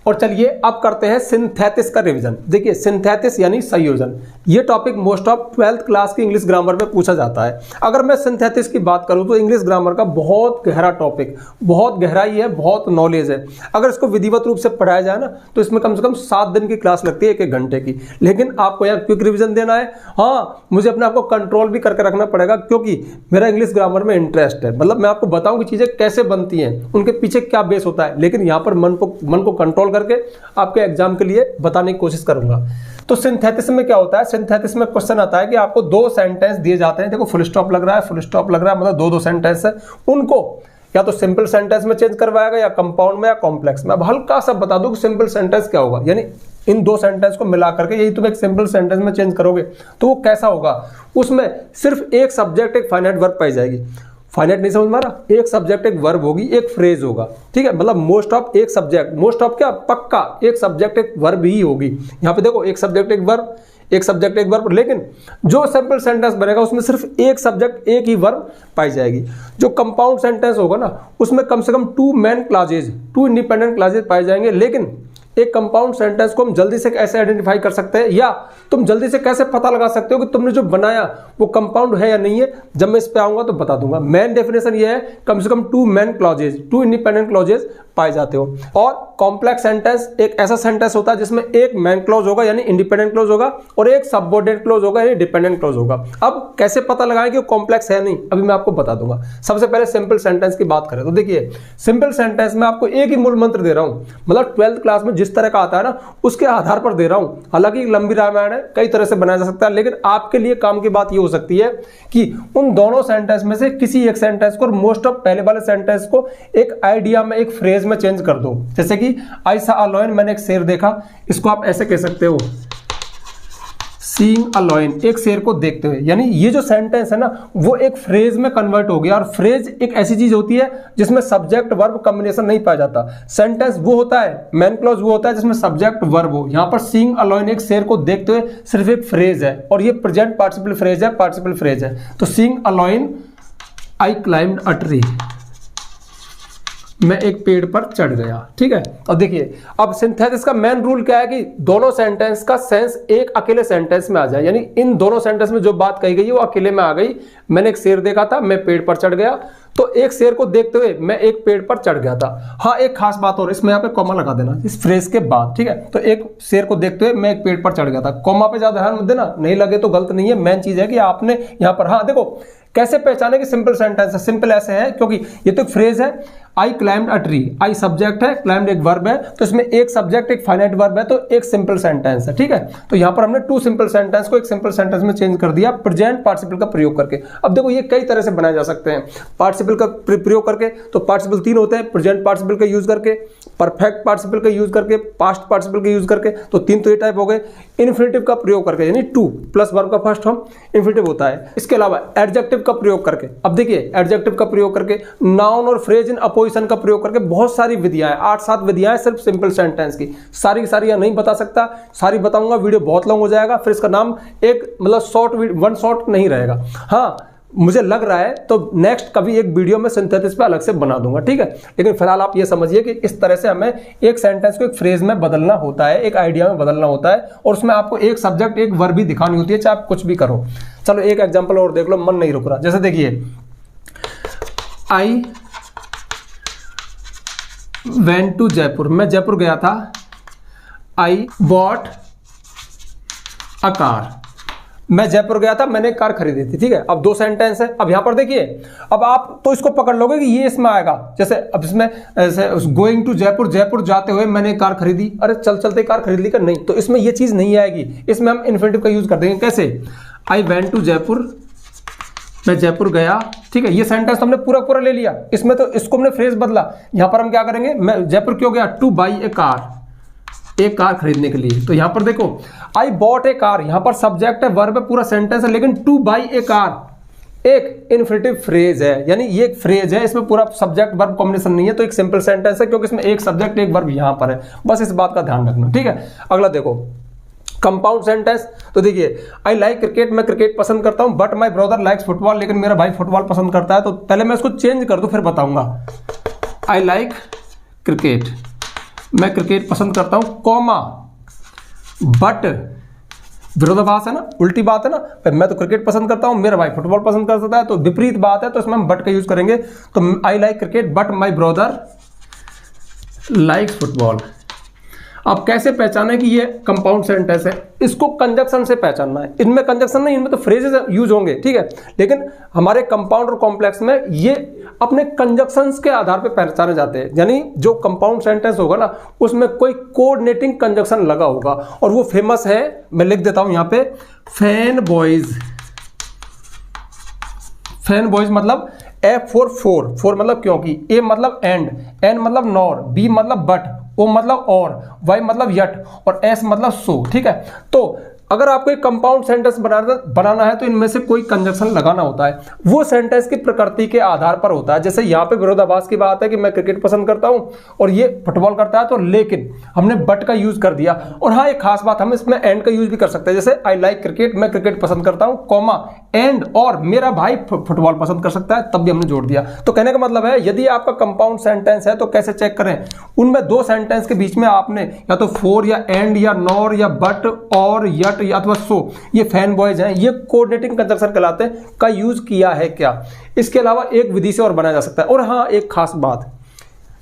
और चलिए अब करते हैं सिंथेसिस का रिवीजन। देखिए, सिंथेसिस यानी संयोजन। ये topic most of 12th class की इंग्लिश ग्रामर में पूछा जाता है। अगर मैं सिंथेसिस की बात करूं तो इंग्लिश ग्रामर का बहुत गहरा टॉपिक, बहुत गहराई है, बहुत नॉलेज है। अगर इसको विधिवत रूप से पढ़ाया जाए ना तो इसमें कम से कम 7 दिन की क्लास लगती है, 1-1 घंटे की। लेकिन आपको यार क्विक रिविजन देना है, हाँ, मुझे अपने आप को कंट्रोल भी करके रखना पड़ेगा, क्योंकि मेरा इंग्लिश ग्रामर में इंटरेस्ट है। मतलब मैं आपको बताऊं कि चीजें कैसे बनती हैं, उनके पीछे क्या बेस होता है, लेकिन यहाँ पर मन को कंट्रोल करके आपके एग्जाम के लिए बताने की कोशिश करूंगा। तो सिंथेसिस में क्या होता है, सिंथेसिस में क्वेश्चन आता है कि आपको 2 सेंटेंस दिए जाते हैं। देखो, फुल स्टॉप लग रहा है, फुल स्टॉप लग रहा है, मतलब 2-2 सेंटेंस है। उनको या तो सिंपल सेंटेंस में चेंज करवाएगा, या कंपाउंड में, या कॉम्प्लेक्स में। अब हल्का सा बता दूं कि सिंपल सेंटेंस क्या होगा, यानी इन 2 सेंटेंस को मिला करके यही तुम एक सिंपल सेंटेंस में चेंज करोगे तो वो कैसा होगा। उसमें सिर्फ एक सब्जेक्ट, एक फाइनाइट वर्ब पाई जाएगी। फाइनाइट नहीं समझ में आ रहा, एक सब्जेक्ट, एक वर्ब होगी, एक फ्रेज होगा, ठीक है। मतलब मोस्ट ऑफ एक सब्जेक्ट, मोस्ट ऑफ क्या, पक्का एक सब्जेक्ट, एक वर्ब ही होगी। यहाँ पे देखो, एक सब्जेक्ट, एक वर्ब, एक सब्जेक्ट, एक वर्ब। लेकिन जो सिंपल सेंटेंस बनेगा उसमें सिर्फ एक सब्जेक्ट, एक ही वर्ब पाई जाएगी। जो कंपाउंड सेंटेंस होगा ना, उसमें कम से कम 2 मेन क्लॉजेज, 2 इंडिपेंडेंट क्लॉजेज पाए जाएंगे। लेकिन एक कंपाउंड सेंटेंस को हम जल्दी से कैसे आइडेंटिफाई कर सकते हैं, या तुम जल्दी से कैसे पता लगा सकते हो कि तुमने जो बनाया वो कंपाउंड है या नहीं है, जब मैं इस पे आऊंगा तो बता दूंगा। मेन डेफिनेशन ये है, कम से कम 2 मेन क्लॉजेज, 2 इंडिपेंडेंट क्लॉजेज पाए जाते हो। और कॉम्प्लेक्स सेंटेंस एक ऐसा सेंटेंस होता है जिसमें एक मेन क्लॉज होगा यानी इंडिपेंडेंट क्लॉज होगा, और एक सबऑर्डिनेट क्लॉज होगा यानी डिपेंडेंट क्लॉज होगा। अब कैसे पता लगाएं कि वो कॉम्प्लेक्स है नहीं, अभी मैं आपको बता दूंगा। सबसे पहले सिंपल सेंटेंस की बात करें तो देखिए, सिंपल सेंटेंस में आपको एक ही मूल मंत्र दे रहा हूं, मतलब 12th क्लास में जिस तरह का आता है ना उसके आधार पर दे रहा हूं। हालांकि लंबी रामायण है, कई तरह से बनाया जा सकता है, लेकिन आपके लिए काम की बात यह हो सकती है कि उन दोनों सेंटेंस में से किसी एक सेंटेंस को, मोस्ट ऑफ पहले वाले सेंटेंस को एक आइडिया में, एक फ्रेज में चेंज कर दो। जैसे कि आई सा अ लॉयन, मैंने एक शेर देखा, इसको आप ऐसे कह सकते हो, सीइंग अ लॉयन, एक शेर को देखते हुए। यानी ये जो सेंटेंस है ना वो एक फ्रेज में कन्वर्ट हो गया। और फ्रेज एक ऐसी चीज होती है जिसमें सब्जेक्ट वर्ब कॉम्बिनेशन नहीं पाया जाता। सेंटेंस वो होता है, मेन क्लॉज वो होता है जिसमें सब्जेक्ट वर्ब हो। यहां पर सीइंग अ लॉयन, एक शेर को देखते हुए, सिर्फ एक फ्रेज है, और ये प्रेजेंट पार्टिसिपल फ्रेज है, पार्टिसिपल फ्रेज है। तो seeing a lion, I climbed a tree, मैं एक पेड़ पर चढ़ गया। ठीक है, अब देखिए अब सिंथेसिस का मेन रूल क्या है कि दोनों सेंटेंस का सेंस एक अकेले सेंटेंस में आ जाए, यानी इन दोनों सेंटेंस में जो बात कही गई है वो अकेले में आ गई। मैंने एक शेर देखा था, मैं पेड़ पर चढ़ गया, तो एक शेर को देखते हुए मैं एक पेड़ पर चढ़ गया था। हाँ, एक खास बात और, इसमें यहाँ पे कॉमा लगा देना इस फ्रेज के बाद। ठीक है, तो एक शेर को देखते हुए मैं एक पेड़ पर चढ़ गया था, कॉमा पे ज्यादा ध्यान मत देना, नहीं लगे तो गलत नहीं है। मेन चीज है कि आपने यहाँ पर, हाँ देखो कैसे पहचाने कि सिंपल सेंटेंस है। सिंपल ऐसे है क्योंकि ये तो एक फ्रेज है, आई climbed a tree, I subject है, क्लाइम्ड एक वर्ब है, तो इसमें एक सब्जेक्ट एक फाइनाइट वर्ब है, तो एक सिंपल सेंटेंस है। ठीक है, तो यहां पर हमने टू सिंपल सेंटेंस को एक सिंपल सेंटेंस में चेंज कर दिया प्रेजेंट पार्टिसिपल का प्रयोग करके। अब देखो ये कई तरह से बनाए जा सकते हैं पार्टिसिपल का प्रयोग करके। तो पार्टिसिपल तीन होते हैं, प्रेजेंट पार्टिसिपल का यूज करके, परफेक्ट पार्टिसिपल का यूज करके, पास्ट पार्टिसिपल का यूज करके, तो तीन तो ये टाइप हो गए। इन्फिनिटिव का प्रयोग करके, यानी टू प्लस वर्ब का फर्स्ट फॉर्म इन्फिनिटिव होता है। इसके अलावा एडजेक्टिव का प्रयोग करके, अब देखिए एडजेक्टिव का प्रयोग करके, नाउन और फ्रेज इन अपोजिशन का प्रयोग करके, बहुत सारी विधियां हैं, 8-7 विधियां हैं सिर्फ सिंपल सेंटेंस की। सारी की सारी नहीं बता सकता, सारी बताऊंगा वीडियो बहुत लंबा हो जाएगा, फिर इसका नाम एक मतलब शॉर्ट वन शॉर्ट नहीं रहेगा। हाँ, मुझे लग रहा है तो नेक्स्ट कभी एक वीडियो में सिंथेसिस पे अलग से बना दूंगा। ठीक है, लेकिन फिलहाल आप ये समझिए कि इस तरह से हमें एक सेंटेंस को एक फ्रेज में बदलना होता है, एक आइडिया में बदलना होता है, और उसमें आपको एक सब्जेक्ट एक वर्ब भी दिखानी होती है, चाहे आप कुछ भी करो। चलो एक एग्जाम्पल और देख लो, मन नहीं रुक रहा। जैसे देखिए, आई वेंट टू जयपुर, मैं जयपुर गया था। आई बॉट अ कार, मैं जयपुर गया था, मैंने कार खरीदी थी। ठीक है, अब दो सेंटेंस है। अब यहां पर देखिए, अब आप तो इसको पकड़ लोगे कि ये इसमें आएगा। जैसे अब इसमें गोइंग टू जयपुर, जयपुर जाते हुए मैंने कार खरीदी, अरे चल चलते कार खरीद ली, कर नहीं, तो इसमें ये चीज नहीं आएगी। इसमें हम इन्फिनिटिव का यूज कर देंगे। कैसे? आई वेंट टू जयपुर, मैं जयपुर गया। ठीक है, ये सेंटेंस हमने पूरा पूरा ले लिया, इसमें तो इसको हमने फ्रेज बदला। यहां पर हम क्या करेंगे, मैं जयपुर क्यों गया? टू बाई ए कार, एक कार खरीदने के लिए। तो यहां पर देखो, आई बॉट ए कार, यहां पर सब्जेक्ट है, वर्ब है, पूरा सेंटेंस है, लेकिन टू बाई ए कार एक इन्फिनिटिव फ्रेज है, यानी ये एक फ्रेज है, इसमें पूरा सब्जेक्ट वर्ब कॉम्बिनेशन नहीं है, तो एक सिंपल सेंटेंस है क्योंकि इसमें एक सब्जेक्ट एक वर्ब यहां पर है। बस इस बात का ध्यान रखना। ठीक है, अगला देखो कंपाउंड सेंटेंस। तो देखिए, आई लाइक क्रिकेट, मैं क्रिकेट पसंद करता हूं, but my brother likes football, लेकिन मेरा भाई फुटबॉल पसंद करता है। तो पहले मैं इसको चेंज कर दूं फिर बताऊंगा। आई लाइक क्रिकेट, मैं क्रिकेट पसंद करता हूं, कॉमा बट विरोधाभास है ना, उल्टी बात है ना, मैं तो क्रिकेट पसंद करता हूं, मेरा भाई फुटबॉल पसंद कर सकता है, तो विपरीत बात है, तो इसमें हम बट का यूज करेंगे। तो I like cricket but my brother likes football. अब कैसे पहचाने कि ये कंपाउंड सेंटेंस है? इसको कंजक्शन से पहचानना है। इनमें कंजक्शन नहीं, इनमें तो फ्रेजेस यूज होंगे। ठीक है, लेकिन हमारे कंपाउंड और कॉम्प्लेक्स में ये अपने कंजक्शंस के आधार पर पहचाने जाते हैं। यानी जो कंपाउंड सेंटेंस होगा ना, उसमें कोई कोऑर्डिनेटिंग कंजक्शन लगा होगा, और वो फेमस है। मैं लिख देता हूं यहां पे, फैन बॉयज। फैन बॉयज मतलब F फॉर फोर मतलब क्योंकि, A मतलब एंड, N मतलब नॉर, B मतलब बट, O मतलब और, Y मतलब यट, और S मतलब सो। ठीक है, तो अगर आपको एक कंपाउंड सेंटेंस बनाना है तो इनमें से कोई कंजक्शन लगाना होता है। वो सेंटेंस की प्रकृति के आधार पर होता है। जैसे यहाँ पे विरोधाभास की बात है कि मैं क्रिकेट पसंद करता हूं और ये फुटबॉल करता है, तो लेकिन हमने बट का यूज कर दिया। और हाँ, एक खास बात, हम इसमें एंड का यूज भी कर सकते हैं। जैसे आई लाइक क्रिकेट, मैं क्रिकेट पसंद करता हूं, कॉमा एंड और मेरा भाई फुटबॉल पसंद कर सकता है, तब भी हमने जोड़ दिया। तो कहने का मतलब है, यदि आपका कंपाउंड सेंटेंस है तो कैसे चेक करें? उनमें दो सेंटेंस के बीच में आपने या तो फोर या एंड या नॉर या बट और यट या अथवा सो, ये फैन बॉयज हैं, ये कोऑर्डिनेटिंग कंजक्शन कहलाते हैं, का यूज किया है क्या? इसके अलावा एक विधि से और बनाया जा सकता है। और हाँ, एक खास बात,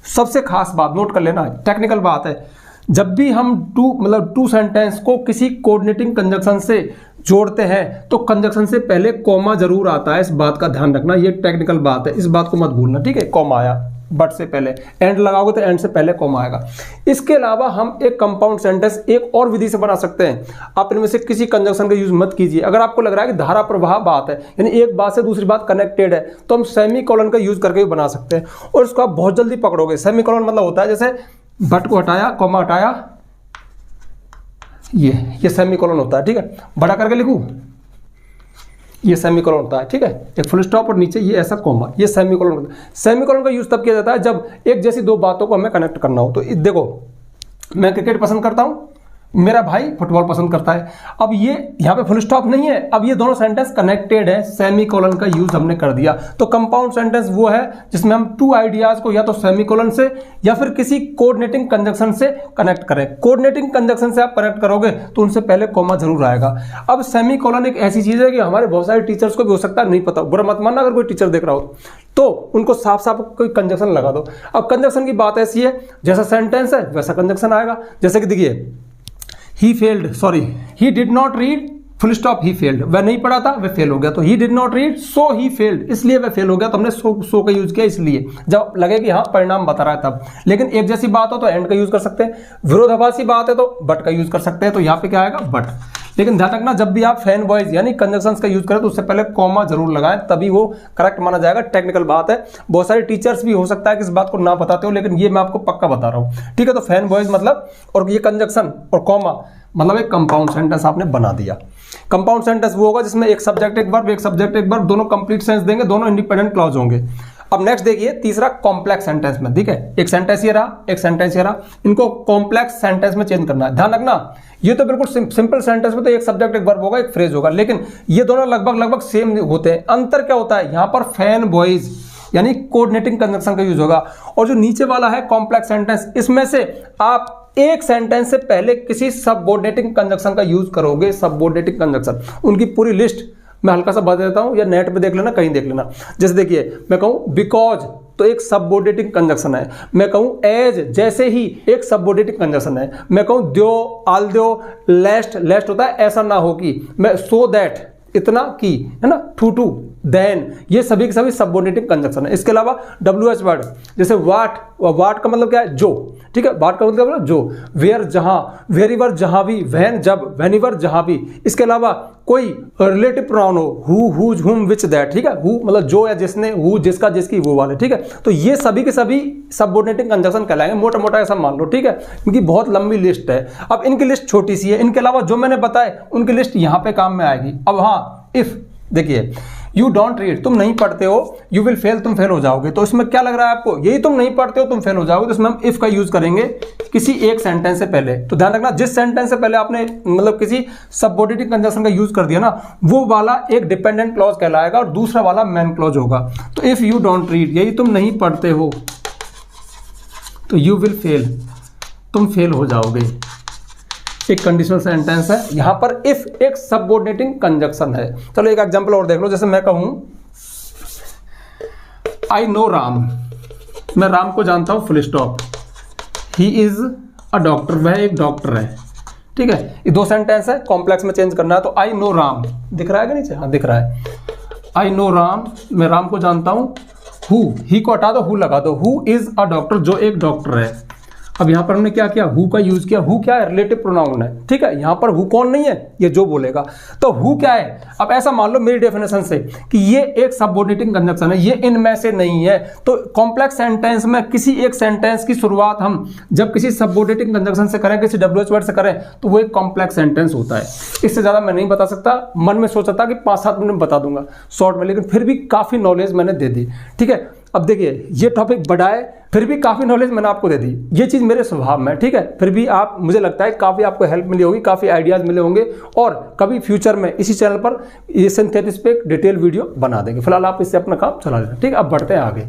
सबसे खास बात नोट कर लेना, टेक्निकल बात है। जब भी हम टू सेंटेंस को किसी कोऑर्डिनेटिंग कंजक्शन से जोड़ते हैं तो कंजक्शन से पहले कॉमा जरूर आता है, इस बात का ध्यान रखना। ये टेक्निकल बात है, इस बात को मत भूलना। ठीक है, कॉमा आया बट से पहले, एंड लगाओगे तो एंड से पहले कॉमा आएगा। इसके अलावा हम एक कंपाउंड सेंटेंस एक और विधि से बना सकते हैं। आप इनमें से किसी कंजक्शन का यूज मत कीजिए। अगर आपको लग रहा है कि धारा प्रवाह बात है, यानी एक बात से दूसरी बात कनेक्टेड है, तो हम सेमीकोलन का यूज करके भी बना सकते हैं, और इसको आप बहुत जल्दी पकड़ोगे। सेमीकोलन मतलब होता है, जैसे बट को हटाया, कॉमा हटाया, ये सेमीकोलन होता है। ठीक है, बड़ा करके लिखूं, ये सेमीकोलन होता है। ठीक है, एक फुल स्टॉप और नीचे ये ऐसा कॉमा, ये सेमीकोलन होता है। सेमीकोलन का यूज तब किया जाता है जब एक जैसी दो बातों को हमें कनेक्ट करना हो। तो देखो, मैं क्रिकेट पसंद करता हूं, मेरा भाई फुटबॉल पसंद करता है। अब ये यहाँ पे फुल स्टॉप नहीं है, अब ये दोनों सेंटेंस कनेक्टेड है, सेमीकोलन का यूज हमने कर दिया। तो कंपाउंड सेंटेंस वो है जिसमें हम टू आइडियाज को या तो सेमीकोलन से या फिर किसी कोऑर्डिनेटिंग कंजंक्शन से कनेक्ट करें। कोऑर्डिनेटिंग कंजंक्शन से आप कनेक्ट करोगे तो उनसे पहले कॉमा जरूर आएगा। अब सेमीकोलन एक ऐसी चीज है कि हमारे बहुत सारे टीचर्स को भी हो सकता है नहीं पता, बुरा मत मानना अगर कोई टीचर देख रहा हो तो उनको साफ साफ कोई कंजंक्शन लगा दो। अब कंजंक्शन की बात ऐसी है, जैसा सेंटेंस है वैसा कंजंक्शन आएगा। जैसे कि देखिए, he failed, sorry he did not read, full stop he failed, वह नहीं पढ़ा था वह फेल हो गया। तो he did not read so he failed, इसलिए वह फेल हो गया। तो हमने सो का यूज किया इसलिए, जब लगे कि हाँ परिणाम बता रहा है तब। लेकिन एक जैसी बात हो तो एंड का यूज कर सकते हैं, विरोधाभासी बात है तो बट का यूज कर सकते हैं। तो यहाँ पे क्या आएगा, बट। लेकिन ध्यान रखना, जब भी आप फैन बॉयज यानी कंजंक्शंस का यूज करें तो उससे पहले कॉमा जरूर लगाएं, तभी वो करेक्ट माना जाएगा। टेक्निकल बात है, बहुत सारे टीचर्स भी हो सकता है कि इस बात को ना बताते हो, लेकिन ये मैं आपको पक्का बता रहा हूं। ठीक है, तो फैन बॉयज मतलब, और ये कंजंक्शन और कॉमा मतलब एक कंपाउंड सेंटेंस आपने बना दिया। कंपाउंड सेंटेंस वो होगा जिसमें एक सब्जेक्ट एक वर्ब, एक सब्जेक्ट एक वर्ब, दोनों कंप्लीट सेंस देंगे, दोनों इंडिपेंडेंट क्लॉज होंगे। अब नेक्स्ट देखिए तीसरा कॉम्प्लेक्स सेंटेंस में। ठीक है, एक सेंटेंस ये रहा, एक सेंटेंस ये रहा, इनको कॉम्प्लेक्स सेंटेंस में चेंज करना है। ध्यान रखना, ये तो बिल्कुल सिंपल सेंटेंस में तो एक सब्जेक्ट एक वर्ब होगा, एक फ्रेज होगा, लेकिन ये दोनों लगभग सेम होते हैं। अंतर क्या होता है, यहां पर फैन बॉयज यानी कोऑर्डिनेटिंग कंजंक्शन का यूज होगा, और जो नीचे वाला है कॉम्प्लेक्स सेंटेंस, इसमें से आप एक सेंटेंस से पहले किसी सबऑर्डिनेटिंग कंजंक्शन का यूज करोगे। सबऑर्डिनेटिंग कंजंक्शन, उनकी पूरी लिस्ट मैं हल्का सा बता देता हूं, या नेट पे देख लेना, कहीं देख लेना। जैसे देखिए, मैं कहूं बिकॉज तो एक सबऑर्डिनेटिंग कंजंक्शन है। मैं कहूं एज, जैसे ही, एक सबऑर्डिनेटिंग कंजंक्शन है। मैं कहूं द्यो, आल द्यो, लेस्ट, लेस्ट होता है ऐसा ना हो कि। मैं सो दैट, इतना की, है ना, टू देन, ये सभी के सभी सबऑर्डिनेटिंग कंजंक्शन है। इसके अलावा WH वर्ड, जैसे वाट, वाट का मतलब क्या है, जो। ठीक है, वाट का मतलब जो, वेयर जहां, वेरीवर जहां भी, वैन जब, वेनीवर जहां भी। इसके अलावा कोई रिलेटिव प्रोनाउन हो, हु, हुज, हुम, विच, दैट। ठीक है, हु मतलब जो या जिसने, हु जिसका जिसकी वो वाले। ठीक है, तो ये सभी के सभी सबऑर्डिनेटिंग कंजंक्शन कहलाएंगे, मोटा मोटा ऐसा मान लो। ठीक है, क्योंकि बहुत लंबी लिस्ट है। अब इनकी लिस्ट छोटी सी है, इनके अलावा जो मैंने बताए उनकी लिस्ट यहां पे काम में आएगी। अब हाँ, इफ देखिए, यू डोंट रीड, तुम नहीं पढ़ते हो, यू विल फेल, तुम फेल हो जाओगे। तो इसमें क्या लग रहा है आपको, यही तुम नहीं पढ़ते हो तुम फेल हो जाओगे, तो इसमें हम इफ का यूज करेंगे किसी एक सेंटेंस से पहले। तो ध्यान रखना, जिस सेंटेंस से पहले आपने मतलब किसी सबऑर्डिनेटिंग कंजंक्शन का यूज कर दिया ना, वो वाला एक डिपेंडेंट क्लॉज कहलाएगा और दूसरा वाला मेन क्लॉज होगा। तो इफ यू डोंट रीड, यही तुम नहीं पढ़ते हो, तो यू विल फेल, तुम फेल हो जाओगे, एक कंडीशनल सेंटेंस है। यहां पर इफ एक सबऑर्डिनेटिंग कंजंक्शन है। चलो एक एग्जांपल और देख लो। जैसे मैं कहूं आई नो राम, मैं राम को जानता हूं, full stop, he is a doctor, वह एक डॉक्टर है। ठीक है, ये दो सेंटेंस है, कॉम्प्लेक्स में चेंज करना है। तो आई नो राम, दिख रहा है कि नीचे, हाँ दिख रहा है, आई नो राम, मैं राम को जानता हूं। हु, ही को हटा दो, हु लगा दो, हु इज अ डॉक्टर, जो एक डॉक्टर है। अब यहां पर हमने क्या किया, हु का यूज किया। हु क्या है, रिलेटिव प्रोनाउन है। ठीक है, यहां पर हु कौन नहीं है, ये जो बोलेगा। तो हु क्या है, अब ऐसा मान लो मेरी डेफिनेशन से कि ये एक सबऑर्डिनेटिंग कंजंक्शन है, ये इनमें से नहीं है। तो कॉम्प्लेक्स सेंटेंस में किसी एक सेंटेंस की शुरुआत हम जब किसी सबऑर्डिनेटिंग कंजंक्शन से करें, किसी WH वर्ड से करें, तो वो एक कॉम्प्लेक्स सेंटेंस होता है। इससे ज्यादा मैं नहीं बता सकता, मन में सोचा था कि 5-7 मिनट में बता दूंगा शॉर्ट में, लेकिन फिर भी काफी नॉलेज मैंने दे दी। ठीक है, अब देखिए ये टॉपिक बड़ा है, फिर भी काफी नॉलेज मैंने आपको दे दी। ये चीज मेरे स्वभाव में, ठीक है, फिर भी आप, मुझे लगता है काफी आपको हेल्प मिली होगी, काफी आइडियाज मिले होंगे, और कभी फ्यूचर में इसी चैनल पर ये सिंथेसिस पे एक डिटेल वीडियो बना देंगे। फिलहाल आप इससे अपना काम चला लेना। ठीक है, अब बढ़ते हैं आगे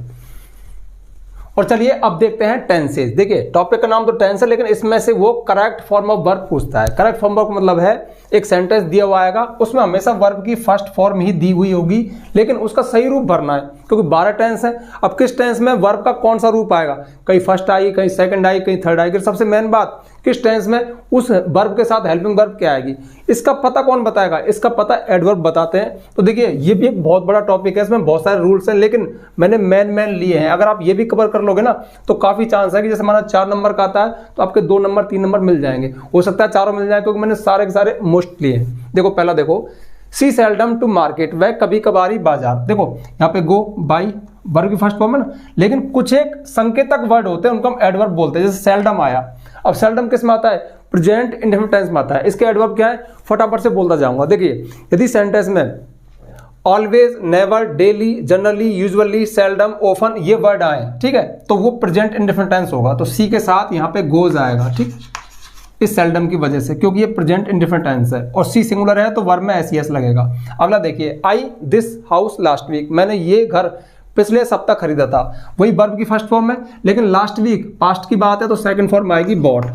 और चलिए अब देखते हैं टेंसेज। देखिए टॉपिक का नाम तो टेंस है, लेकिन इसमें से वो करेक्ट फॉर्म ऑफ वर्ब पूछता है। करेक्ट फॉर्म ऑफ मतलब है एक सेंटेंस दिया हुआ आएगा, उसमें हमेशा वर्ब की फर्स्ट फॉर्म ही दी हुई होगी, लेकिन उसका सही रूप भरना है, क्योंकि 12 टेंस है। अब किस टेंस में वर्ब का कौन सा रूप आएगा, कहीं फर्स्ट आई, कहीं सेकंड आई, कहीं थर्ड आई, सबसे मेन बात किस टेंस में उस वर्ब के साथ हेल्पिंग वर्ब क्या आएगी, इसका पता कौन बताएगा, इसका पता एडवर्ब बताते हैं। तो देखिए ये भी एक बहुत बड़ा टॉपिक है, इसमें बहुत सारे रूल्स हैं, लेकिन मैंने मेन लिए हैं। अगर आप ये भी कवर कर लोगे ना तो काफी चांस है कि जैसे हमारा 4 नंबर का आता है तो आपके 2 नंबर 3 नंबर मिल जाएंगे, हो सकता है चारों मिल जाए, क्योंकि मैंने सारे के सारे मोस्ट लिए हैं। देखो पहला देखो, सी सेल्डम टू मार्केट, वह कभी कभारी बाजार। देखो यहाँ पे गो बाई वर्ब की फर्स्ट फॉर्म है ना, लेकिन कुछ एक संकेतक वर्ड होते हैं उनको हम एडवर्ब बोलते हैं। जैसे सेल्डम आया, अब सेल्डम किस में आता है, प्रेजेंट इंडेफिनिट टेंस में आता है। इसके एडवर्ब क्या है, फटाफट से बोलता जाऊंगा। देखिए यदि सेंटेंस में always, never, daily, generally, usually, seldom, often ये वर्ड आए, ठीक है, तो वो प्रेजेंट इंडेफिनिट टेंस होगा। तो सी के साथ यहाँ पे गोज आएगा। ठीक, इस सेल्डम की वजह से, क्योंकि ये प्रेजेंट इंडिफरेंट टेंस है और सी सिंगुलर है तो वर्ब में एस लगेगा। अगला देखिए, आई दिस हाउस लास्ट वीक, मैंने ये घर पिछले सप्ताह खरीदा था, वही वर्ब की फर्स्ट फॉर्म है, लेकिन लास्ट वीक पास्ट की बात है तो सेकंड फॉर्म आएगी बॉट।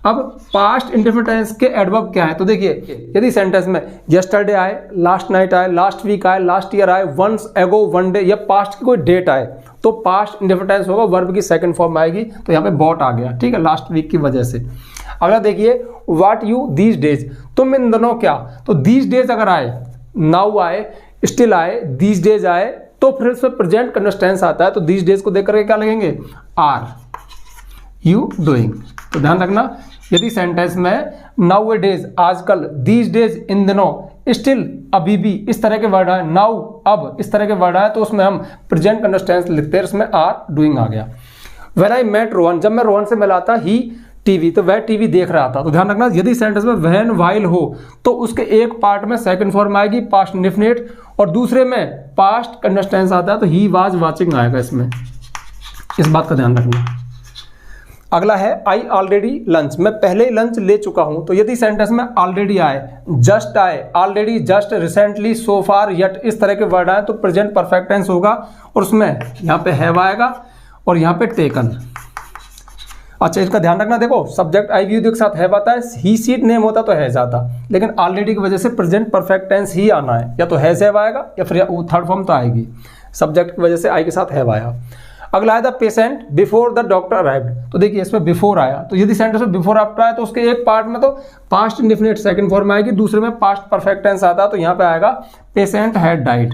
अब पास्ट इंडिफरेंट टेंस के एडवर्ब क्या है, तो देखिए यदि सेंटेंस में यस्टरडे आए, लास्ट नाइट आए, लास्ट वीक आए, लास्ट ईयर आए, वंस एगो, वन डे, या पास्ट की कोई डेट आए तो पास्ट इंडिफरेंट टेंस होगा, वर्ब की सेकंड फॉर्म आएगी, तो यहाँ पे बॉट आ गया, ठीक है, लास्ट वीक की वजह से। अगला देखिए, व्हाट यू दीज डेज, तुम इन दिनों क्या, तो दीज डेज अगर आए, नाउ आए, स्टिल आए, दीज डेज आए, तो फिर इसमें प्रेजेंट कंटिन्यूअस टेंस आता है, तो दीज डेज को देख करके क्या लगेंगे, आर यू डूइंग। तो ध्यान रखना, यदि सेंटेंस में नाउ ए डेज आजकल, दीज डेज इन दिनों, स्टिल अभी भी, इस तरह के वर्ड आए, नाउ अब, इस तरह के वर्ड आए, तो उसमें हम प्रेजेंट कंटिन्यूअस टेंस लिखते हैं, उसमें आर डूइंग आ गया। व्हेन आई मेट रोहन, जब मैं रोहन से मिला था, ही टीवी, तो वह टीवी देख रहा था। तो ध्यान रखना, यदि सेंटेंस में व्हेन व्हाइल हो तो उसके एक पार्ट में सेकंड फॉर्म आएगी पास्ट इंडेफिनिट और दूसरे में पास्ट कंटिन्यूअस टेंस आता है, तो ही वाज वाचिंग आएगा इसमें, इस बात का ध्यान रखना। अगला है आई ऑलरेडी लंच, मैं पहले ही लंच ले चुका हूं, तो यदि सेंटेंस में ऑलरेडी आए, जस्ट आए, ऑलरेडी, जस्ट, रिसेंटली, सो फार, यट, इस तरह के वर्ड आए तो प्रेजेंट परफेक्ट टेंस होगा और उसमें यहां पे हैव आएगा और यहां पे टेकन। अच्छा, इसका ध्यान रखना, देखो सब्जेक्ट आई वी के साथ हैव आता है, ही सीट नेम होता तो हैज आता, लेकिन ऑलरेडी की वजह से प्रेजेंट परफेक्ट टेंस ही आना है, या तो हैज हैव आएगा या फिर थर्ड फॉर्म तो आएगी, सब्जेक्ट की वजह से आई के साथ हैव आया। अगला है the patient before the doctor arrived, तो देखिए इसमें बिफोर आया, तो यदि सेंटेंस में बिफोर आफ्टर आया तो उसके एक पार्ट में तो पास्ट इंडेफिनिट सेकंड फॉर्म आएगी, दूसरे में पास्ट परफेक्ट टेंस आता, तो यहाँ पे आएगा पेशेंट हैड डाइड,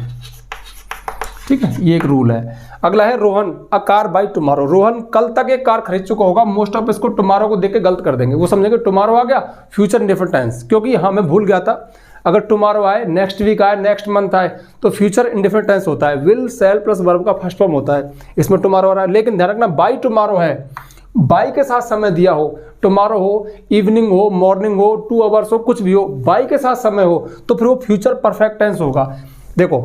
ठीक है, ये एक रूल है। अगला है Rohan a car by tomorrow, Rohan कल तक एक कार खरीद चुका होगा, मोस्ट ऑफ इसको टुमारो को देख के गलत कर देंगे, वो समझेंगे टुमारो आ गया फ्यूचर इंडेफिनिट टेंस, क्योंकि हाँ मैं भूल गया था, अगर टुमारो आए, नेक्स्ट वीक आए, नेक्स्ट मंथ आए तो फ्यूचर इंडेफिनिट टेंस होता है, विल, शैल प्लस वर्ब का फर्स्ट फॉर्म होता है, इसमें टुमारो आ रहा है, लेकिन ध्यान रखना बाय टुमारो है, बाय के साथ समय दिया हो, टुमारो हो, इवनिंग हो, मॉर्निंग हो, 2 आवर्स हो, कुछ भी हो, बाय के साथ समय हो तो फिर वो फ्यूचर परफेक्ट टेंस होगा। देखो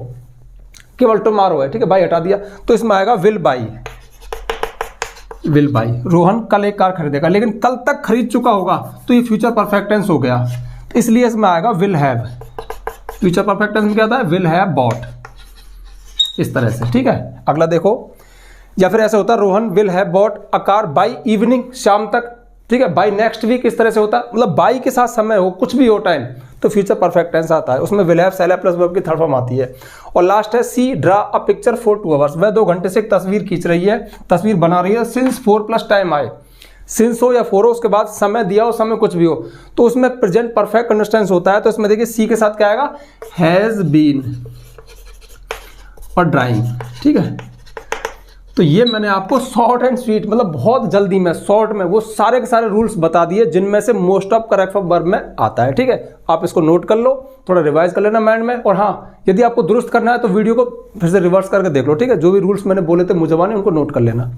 केवल टुमारो है, ठीक है, बाय हटा दिया तो इसमें आएगा will by, will by, Rohan कल एक कार खरीदेगा, लेकिन कल तक खरीद चुका होगा तो ये फ्यूचर परफेक्ट टेंस हो गया, इसलिए इसमें आएगा will have, future perfect tense में क्या आता है, विल हैव बॉट, इस तरह से, ठीक है। अगला देखो, या फिर ऐसे होता है Rohan will have bought a car by evening, शाम तक, ठीक है, बाय नेक्स्ट वीक, इस तरह से होता है, मतलब बाय के साथ समय हो, कुछ भी हो टाइम, तो फ्यूचर परफेक्ट टेंस आता है, उसमें will have, shall have plus verb की थर्ड फॉर्म आती है। और लास्ट है she draw a picture for 2 hours, वह 2 घंटे से एक तस्वीर खींच रही है, तस्वीर बना रही है, सिंस 4 प्लस टाइम आए, सिंस हो या 4 हो, उसके बाद समय दिया हो, समय कुछ भी हो, तो उसमें प्रेजेंट परफेक्ट कंटिन्यूअस टेंस होता है, तो इसमें देखिए सी के साथ क्या आएगा, हैज बीन और ड्राइंग, ठीक है। तो ये मैंने आपको शॉर्ट एंड स्वीट, मतलब बहुत जल्दी में शॉर्ट में वो सारे के सारे रूल्स बता दिए जिनमें से मोस्ट ऑफ करेक्ट वर्ब में आता है, ठीक है। आप इसको नोट कर लो, थोड़ा रिवाइज कर लेना माइंड में, और हाँ यदि आपको दुरुस्त करना है तो वीडियो को फिर से रिवर्स करके देख लो, ठीक है, जो भी रूल्स मैंने बोले थे मुझवाने उनको नोट कर लेना।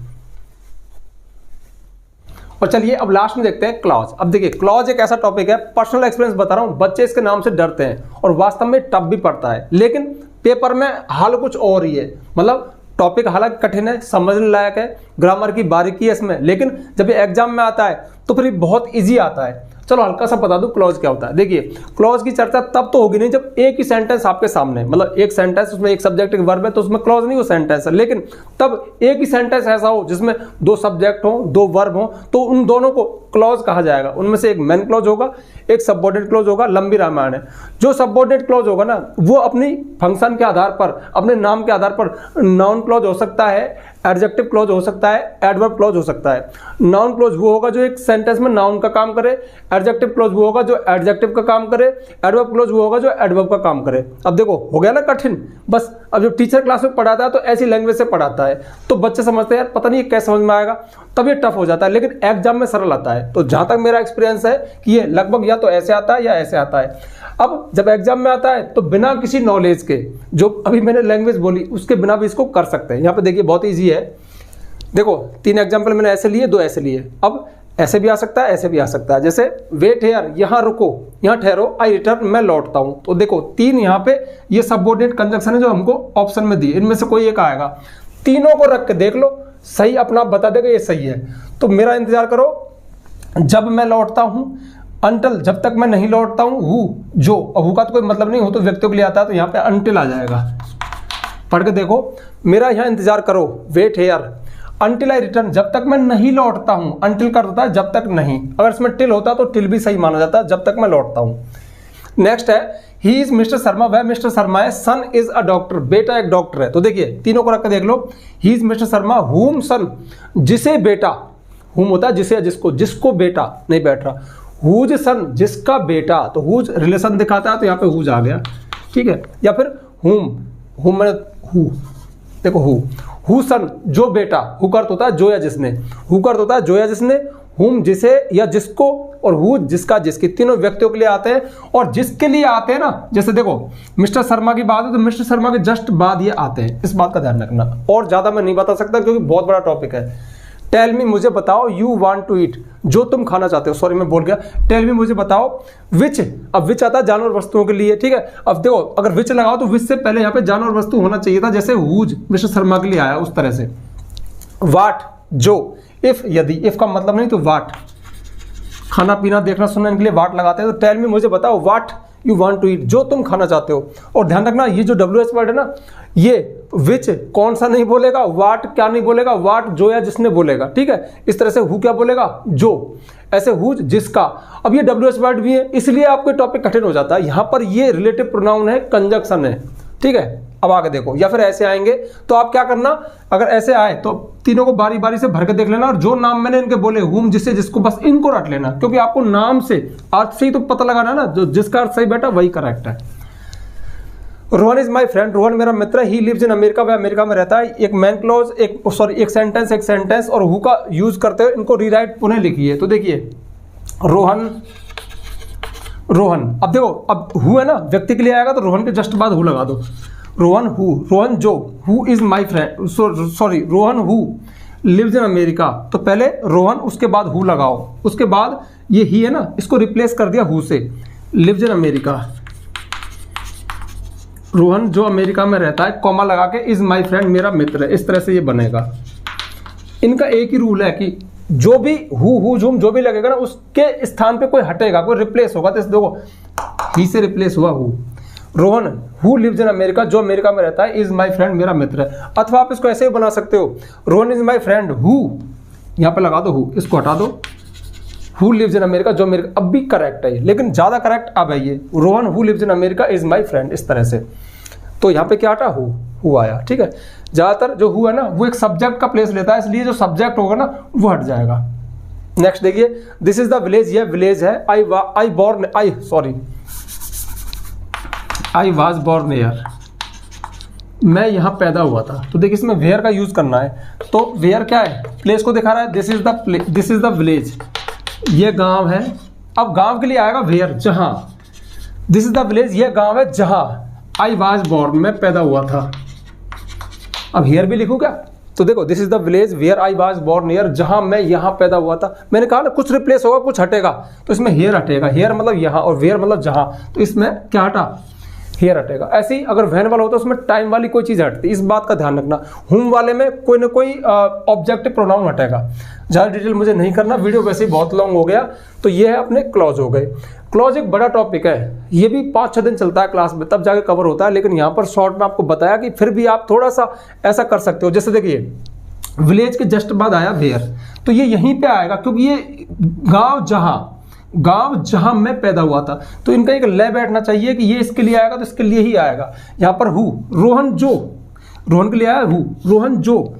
और चलिए अब लास्ट में देखते हैं क्लॉज। अब देखिए क्लॉज एक ऐसा टॉपिक है, पर्सनल एक्सपीरियंस बता रहा हूं, बच्चे इसके नाम से डरते हैं और वास्तव में टफ भी पड़ता है, लेकिन पेपर में हाल कुछ और ही है, मतलब टॉपिक हालांकि कठिन है, समझने लायक है, ग्रामर की बारीकी है इसमें, लेकिन जब ये एग्जाम में आता है तो फिर बहुत इजी आता है। चलो हल्का सा बता दूं क्लॉज क्या होता है। देखिए क्लॉज की चर्चा तब तो होगी नहीं जब एक ही सेंटेंस आपके सामने, मतलब एक सेंटेंस उसमें एक सब्जेक्ट एक वर्ब है तो उसमें क्लॉज नहीं, वो सेंटेंस है, लेकिन तब एक ही सेंटेंस ऐसा हो जिसमें 2 सब्जेक्ट हो, 2 वर्ब हो, तो उन दोनों को क्लॉज कहा जाएगा। उनमें से एक मेन क्लॉज होगा, एक सबऑर्डिनेट क्लॉज होगा, लंबी रामायण है। जो सबऑर्डिनेट क्लॉज होगा ना वो अपनी फंक्शन के आधार पर, अपने नाम के आधार पर नाउन क्लॉज हो सकता है, एडजेक्टिव क्लॉज हो सकता है, एडवर्ब क्लॉज हो सकता है। नाउन क्लॉज वो होगा जो एक सेंटेंस में नाउन का काम करे, एडजेक्टिव क्लॉज वो होगा जो एडजेक्टिव का काम करे, एडवर्ब क्लॉज वो होगा जो एडवर्ब का काम करे। अब देखो हो गया ना कठिन, बस अब जो टीचर क्लास में पढ़ाता है तो ऐसी लैंग्वेज से पढ़ाता है तो बच्चे समझते हैं यार पता नहीं कैसे समझ में आएगा, तब ये टफ हो जाता है, लेकिन एग्जाम में सरल आता है। तो जहां तक मेरा एक्सपीरियंस है कि ये लगभग या तो ऐसे आता है या ऐसे आता है। अब जब एग्जाम में आता है तो बिना किसी नॉलेज के, जो अभी मैंने लैंग्वेज बोली उसके बिना भी इसको कर सकते हैं। यहाँ पे देखिए बहुत ईजी है, देखो 3 एग्जाम्पल मैंने ऐसे लिए, 2 ऐसे लिए। अब ऐसे भी आ सकता है, ऐसे भी आ सकता है, जैसे वेट हियर, यहाँ रुको, यहाँ ठहरो, आई रिटर्न, मैं लौटता हूँ। तो देखो 3 यहाँ पे ये सबऑर्डिनेट कंजंक्शन है जो हमको ऑप्शन में दिए, इनमें से कोई एक आएगा। तीनों को रख के देख लो, सही अपना आप बता देगा ये सही है। तो मेरा इंतजार करो, जब मैं लौटता हूँ, अंटिल जब तक मैं नहीं लौटता हूँ, हु जो, अब हु का तो कोई मतलब नहीं, हो तो व्यक्तियों के लिए आता है, तो यहाँ पे अंटिल आ जाएगा। पढ़ के देखो, मेरा यहाँ इंतजार करो, wait here until I return, जब तक मैं नहीं लौटता हूँ। अंटिल का होता है जब तक नहीं, अगर इसमें टिल होता तो टिल भी सही माना जाता है, जब तक मैं लौटता हूँ। नेक्स्ट है ही इज मिस्टर शर्मा, वह मिस्टर शर्मा है। सन इज अ डॉक्टर, बेटा एक डॉक्टर है। तो देखिए तीनों को रख कर देख लो, ही इज मिस्टर शर्मा, हुम सन जिसे बेटा, हुम होता है जिसे जिसको, जिसको बेटा नहीं बैठ रहा, हुज सन जिसका बेटा, तो हुज रिलेशन दिखाता है, तो यहाँ पे हुज आ गया, ठीक है। या फिर हुम, हुम में हु, देखो हु सन जो बेटा, हु का अर्थ होता है जो या जिसने, हु का अर्थ होता है जो या जिसने, हुम जिसे या जिसको, और हु जिसका जिसकी, तीनों व्यक्तियों के लिए आते हैं। और जिसके लिए आते हैं ना, जैसे देखो मिस्टर शर्मा की बात है तो मिस्टर शर्मा के जस्ट बाद ये आते हैं, इस बात का ध्यान रखना। और ज्यादा मैं नहीं बता सकता क्योंकि बहुत बड़ा टॉपिक है। टेल मी मुझे बताओ, यू वांट टू ईट जो तुम खाना चाहते हो, सॉरी मैं बोल गया, टेल मी मुझे बताओ, विच, अब विच आता है जानवर वस्तुओं के लिए, ठीक है। अब देखो अगर विच लगाओ तो विच से पहले यहाँ पे जानवर वस्तु होना चाहिए था, जैसे हुज मिस्टर शर्मा के लिए आया उस तरह से। वाट जो, इफ यदि, इफ का मतलब नहीं तो वाट, खाना पीना देखना सुनना इनके लिए वाट लगाते हैं। तो टेल मी मुझे बताओ what you want to eat जो तुम खाना चाहते हो। और ध्यान रखना ये जो WH वर्ड है ना, ये विच कौन सा नहीं बोलेगा, वाट क्या नहीं बोलेगा, वाट जो या जिसने बोलेगा, ठीक है। इस तरह से हु क्या बोलेगा, जो, ऐसे हुज जिसका। अब ये WH वर्ड भी है इसलिए आपको टॉपिक कठिन हो जाता है। यहां पर ये रिलेटिव प्रोनाउन है, कंजक्शन है, ठीक है। अब आगे देखो, या फिर ऐसे आएंगे तो आप क्या करना, अगर ऐसे आए तो तीनों को बारी बारी से भर के देख लेना, और जो नाम मैंने इनके बोले हुम जिससे जिसको, बस इनको रट लेना, क्योंकि आपको नाम से अर्थ से ही तो पता लगाना ना, जो जिसका अर्थ सही बैठा वही करेक्ट है। Rohan is my friend, Rohan मेरा मित्र है। ही लिव्स इन अमेरिका, वह अमेरिका में रहता है। एक मैन क्लॉज, एक सेंटेंस और हु का यूज करते हुए इनको रीराइट पुनः लिखिए। तो देखिए रोहन, अब देखो अब हु है ना, व्यक्ति के लिए आएगा तो रोहन के जस्ट बाद हु लगा दो। रोहन हु, रोहन जो, who is my friend, sorry Rohan who lives in America, तो पहले रोहन उसके बाद हु लगाओ, उसके बाद ये ही है ना, इसको रिप्लेस कर दिया हु से, लिव्स इन अमेरिका। रोहन जो अमेरिका में रहता है, कॉमा लगा के इज माई फ्रेंड मेरा मित्र है, इस तरह से ये बनेगा। इनका एक ही रूल है कि जो भी हु जुम जो भी लगेगा ना, उसके स्थान पे कोई हटेगा, कोई रिप्लेस होगा। तो इस देखो ही से रिप्लेस हुआ who. Rohan who lives in America, जो अमेरिका में रहता है, इज माई फ्रेंड मेरा मित्र है। अथवा आप इसको ऐसे भी बना सकते हो, Rohan is my friend who, यहाँ पे लगा दो हु, इसको हटा दो, हु लिव्स इन अमेरिका जो अमेरिका, अब भी करेक्ट है ये, लेकिन ज्यादा करेक्ट अब है ये, Rohan who lives in America is my friend, इस तरह से। तो यहाँ पे क्या हटा, हु आया, ठीक है। ज्यादातर जो हु है ना वो एक सब्जेक्ट का प्लेस लेता है, इसलिए जो सब्जेक्ट होगा ना वो हट जाएगा। नेक्स्ट देखिए, दिस इज द विलेज, यह विलेज है। आई वाज बोर्न हियर, मैं यहाँ पैदा हुआ था। तो देखिए इसमें वेयर का यूज करना है, तो वेयर क्या है, प्लेस को दिखा रहा है। दिस इज द विलेज, ये गांव है। अब गांव के लिए आएगा वेयर, जहां। दिस इज द विलेज, ये गांव है जहां आई वाज बोर्न, मैं पैदा हुआ था। अब हियर भी लिखूं क्या, तो देखो this is the village where I was born here, जहां मैं यहाँ पैदा हुआ था। मैंने कहा ना कुछ रिप्लेस होगा कुछ हटेगा, तो इसमें हियर हटेगा, हियर मतलब यहाँ और वेयर मतलब जहां, तो इसमें क्या हटा, हियर हटेगा। ऐसे ही अगर वैन वाला होता है उसमें टाइम वाली कोई चीज हटती, इस बात का ध्यान रखना। हुम वाले में कोई ना कोई ऑब्जेक्टिव प्रोनाउन हटेगा। ज़्यादा डिटेल मुझे नहीं करना, वीडियो वैसे ही बहुत लॉन्ग हो गया। तो ये है अपने क्लॉज हो गए। क्लॉज एक बड़ा टॉपिक है, ये भी 5-6 दिन चलता है क्लास में, तब जाके कवर होता है, लेकिन यहाँ पर शॉर्ट में आपको बताया कि फिर भी आप थोड़ा सा ऐसा कर सकते हो। जैसे देखिए विलेज के जस्ट बाद आया वेयर, तो ये यहीं पे आएगा क्योंकि ये गांव जहां मैं पैदा हुआ था, तो इनका एक लय बैठना चाहिए कि ये इसके लिए आएगा तो इसके लिए ही आएगा। यहाँ पर हु, रोहन जो, रोहन के लिए आया हु, रोहन जो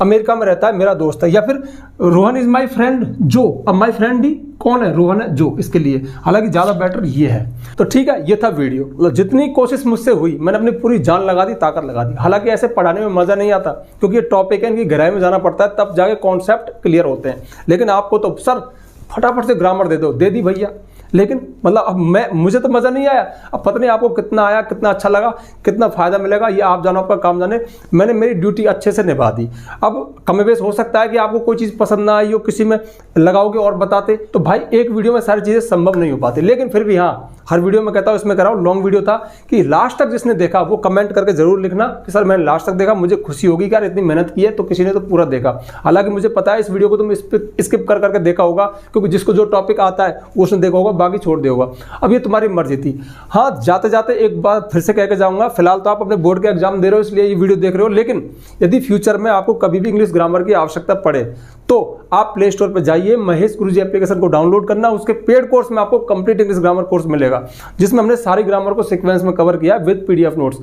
अमेरिका में रहता है मेरा दोस्त है। या फिर रोहन इज माई फ्रेंड जो, अब माई फ्रेंड ही कौन है, रोहन है जो, इसके लिए। हालांकि ज्यादा बेटर ये है। तो ठीक है, ये था वीडियो। मतलब जितनी कोशिश मुझसे हुई मैंने अपनी पूरी जान लगा दी, ताकत लगा दी। हालांकि ऐसे पढ़ाने में मजा नहीं आता क्योंकि ये टॉपिक है, इनकी गहराई में जाना पड़ता है, तब जाके कॉन्सेप्ट क्लियर होते हैं। लेकिन आपको तो सर फटाफट से ग्रामर दे दो, दे दी भैया, लेकिन मतलब अब मुझे तो मज़ा नहीं आया। अब पता नहीं आपको कितना आया, कितना अच्छा लगा, कितना फ़ायदा मिलेगा, ये आप जानो, आपका काम जाने। मैंने मेरी ड्यूटी अच्छे से निभा दी। अब कम बेस हो सकता है कि आपको कोई चीज़ पसंद ना आई हो, किसी में लगाओगे और बताते, तो भाई एक वीडियो में सारी चीज़ें संभव नहीं हो पाती। लेकिन फिर भी हाँ, हर वीडियो में कहता हूँ, इसमें कह रहा हूँ लॉन्ग वीडियो था कि लास्ट तक जिसने देखा वो कमेंट करके जरूर लिखना कि सर मैंने लास्ट तक देखा, मुझे खुशी होगी कि यार इतनी मेहनत की है तो किसी ने तो पूरा देखा। हालांकि मुझे पता है इस वीडियो को तुम स्किप कर करके देखा होगा, क्योंकि जिसको जो टॉपिक आता है वो उसने देखा होगा, बाकी छोड़ दिया होगा। अब ये तुम्हारी मर्जी थी। हाँ, जाते जाते एक बार फिर से कह के जाऊंगा, फिलहाल तो आप अपने बोर्ड के एग्जाम दे रहे हो इसलिए ये वीडियो देख रहे हो, लेकिन यदि फ्यूचर में आपको कभी भी इंग्लिश ग्रामर की आवश्यकता पड़े तो आप प्ले स्टोर पर जाइए, महेश गुरुजी एप्लीकेशन को डाउनलोड करना। उसके पेड कोर्स में आपको कंप्लीट इंग्लिश ग्रामर कोर्स मिलेगा, जिसमें हमने सारी ग्रामर को सीक्वेंस में कवर किया विद पीडीएफ नोट्स।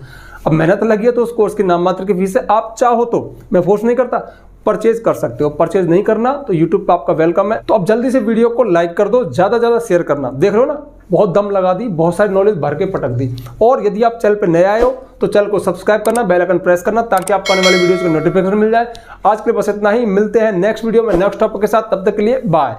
अब मेहनत लगी है तो उस कोर्स की नाम मात्र की फीस है। आप चाहो तो, मैं फोर्स नहीं करता, परचेज कर सकते हो। परचेज नहीं करना तो यूट्यूब पे आपका वेलकम है। तो अब जल्दी से वीडियो को लाइक कर दो, ज्यादा ज्यादा शेयर करना। देख रहे हो ना, बहुत दम लगा दी, बहुत सारी नॉलेज भर के पटक दी। और यदि आप चैनल पे नए आए हो तो चैनल को सब्सक्राइब करना, बेल आइकन प्रेस करना, ताकि आपको आने वाली वीडियोस का नोटिफिकेशन मिल जाए। आज के लिए बस इतना ही, मिलते हैं नेक्स्ट वीडियो में नेक्स्ट टॉपिक के साथ। तब तक के लिए बाय।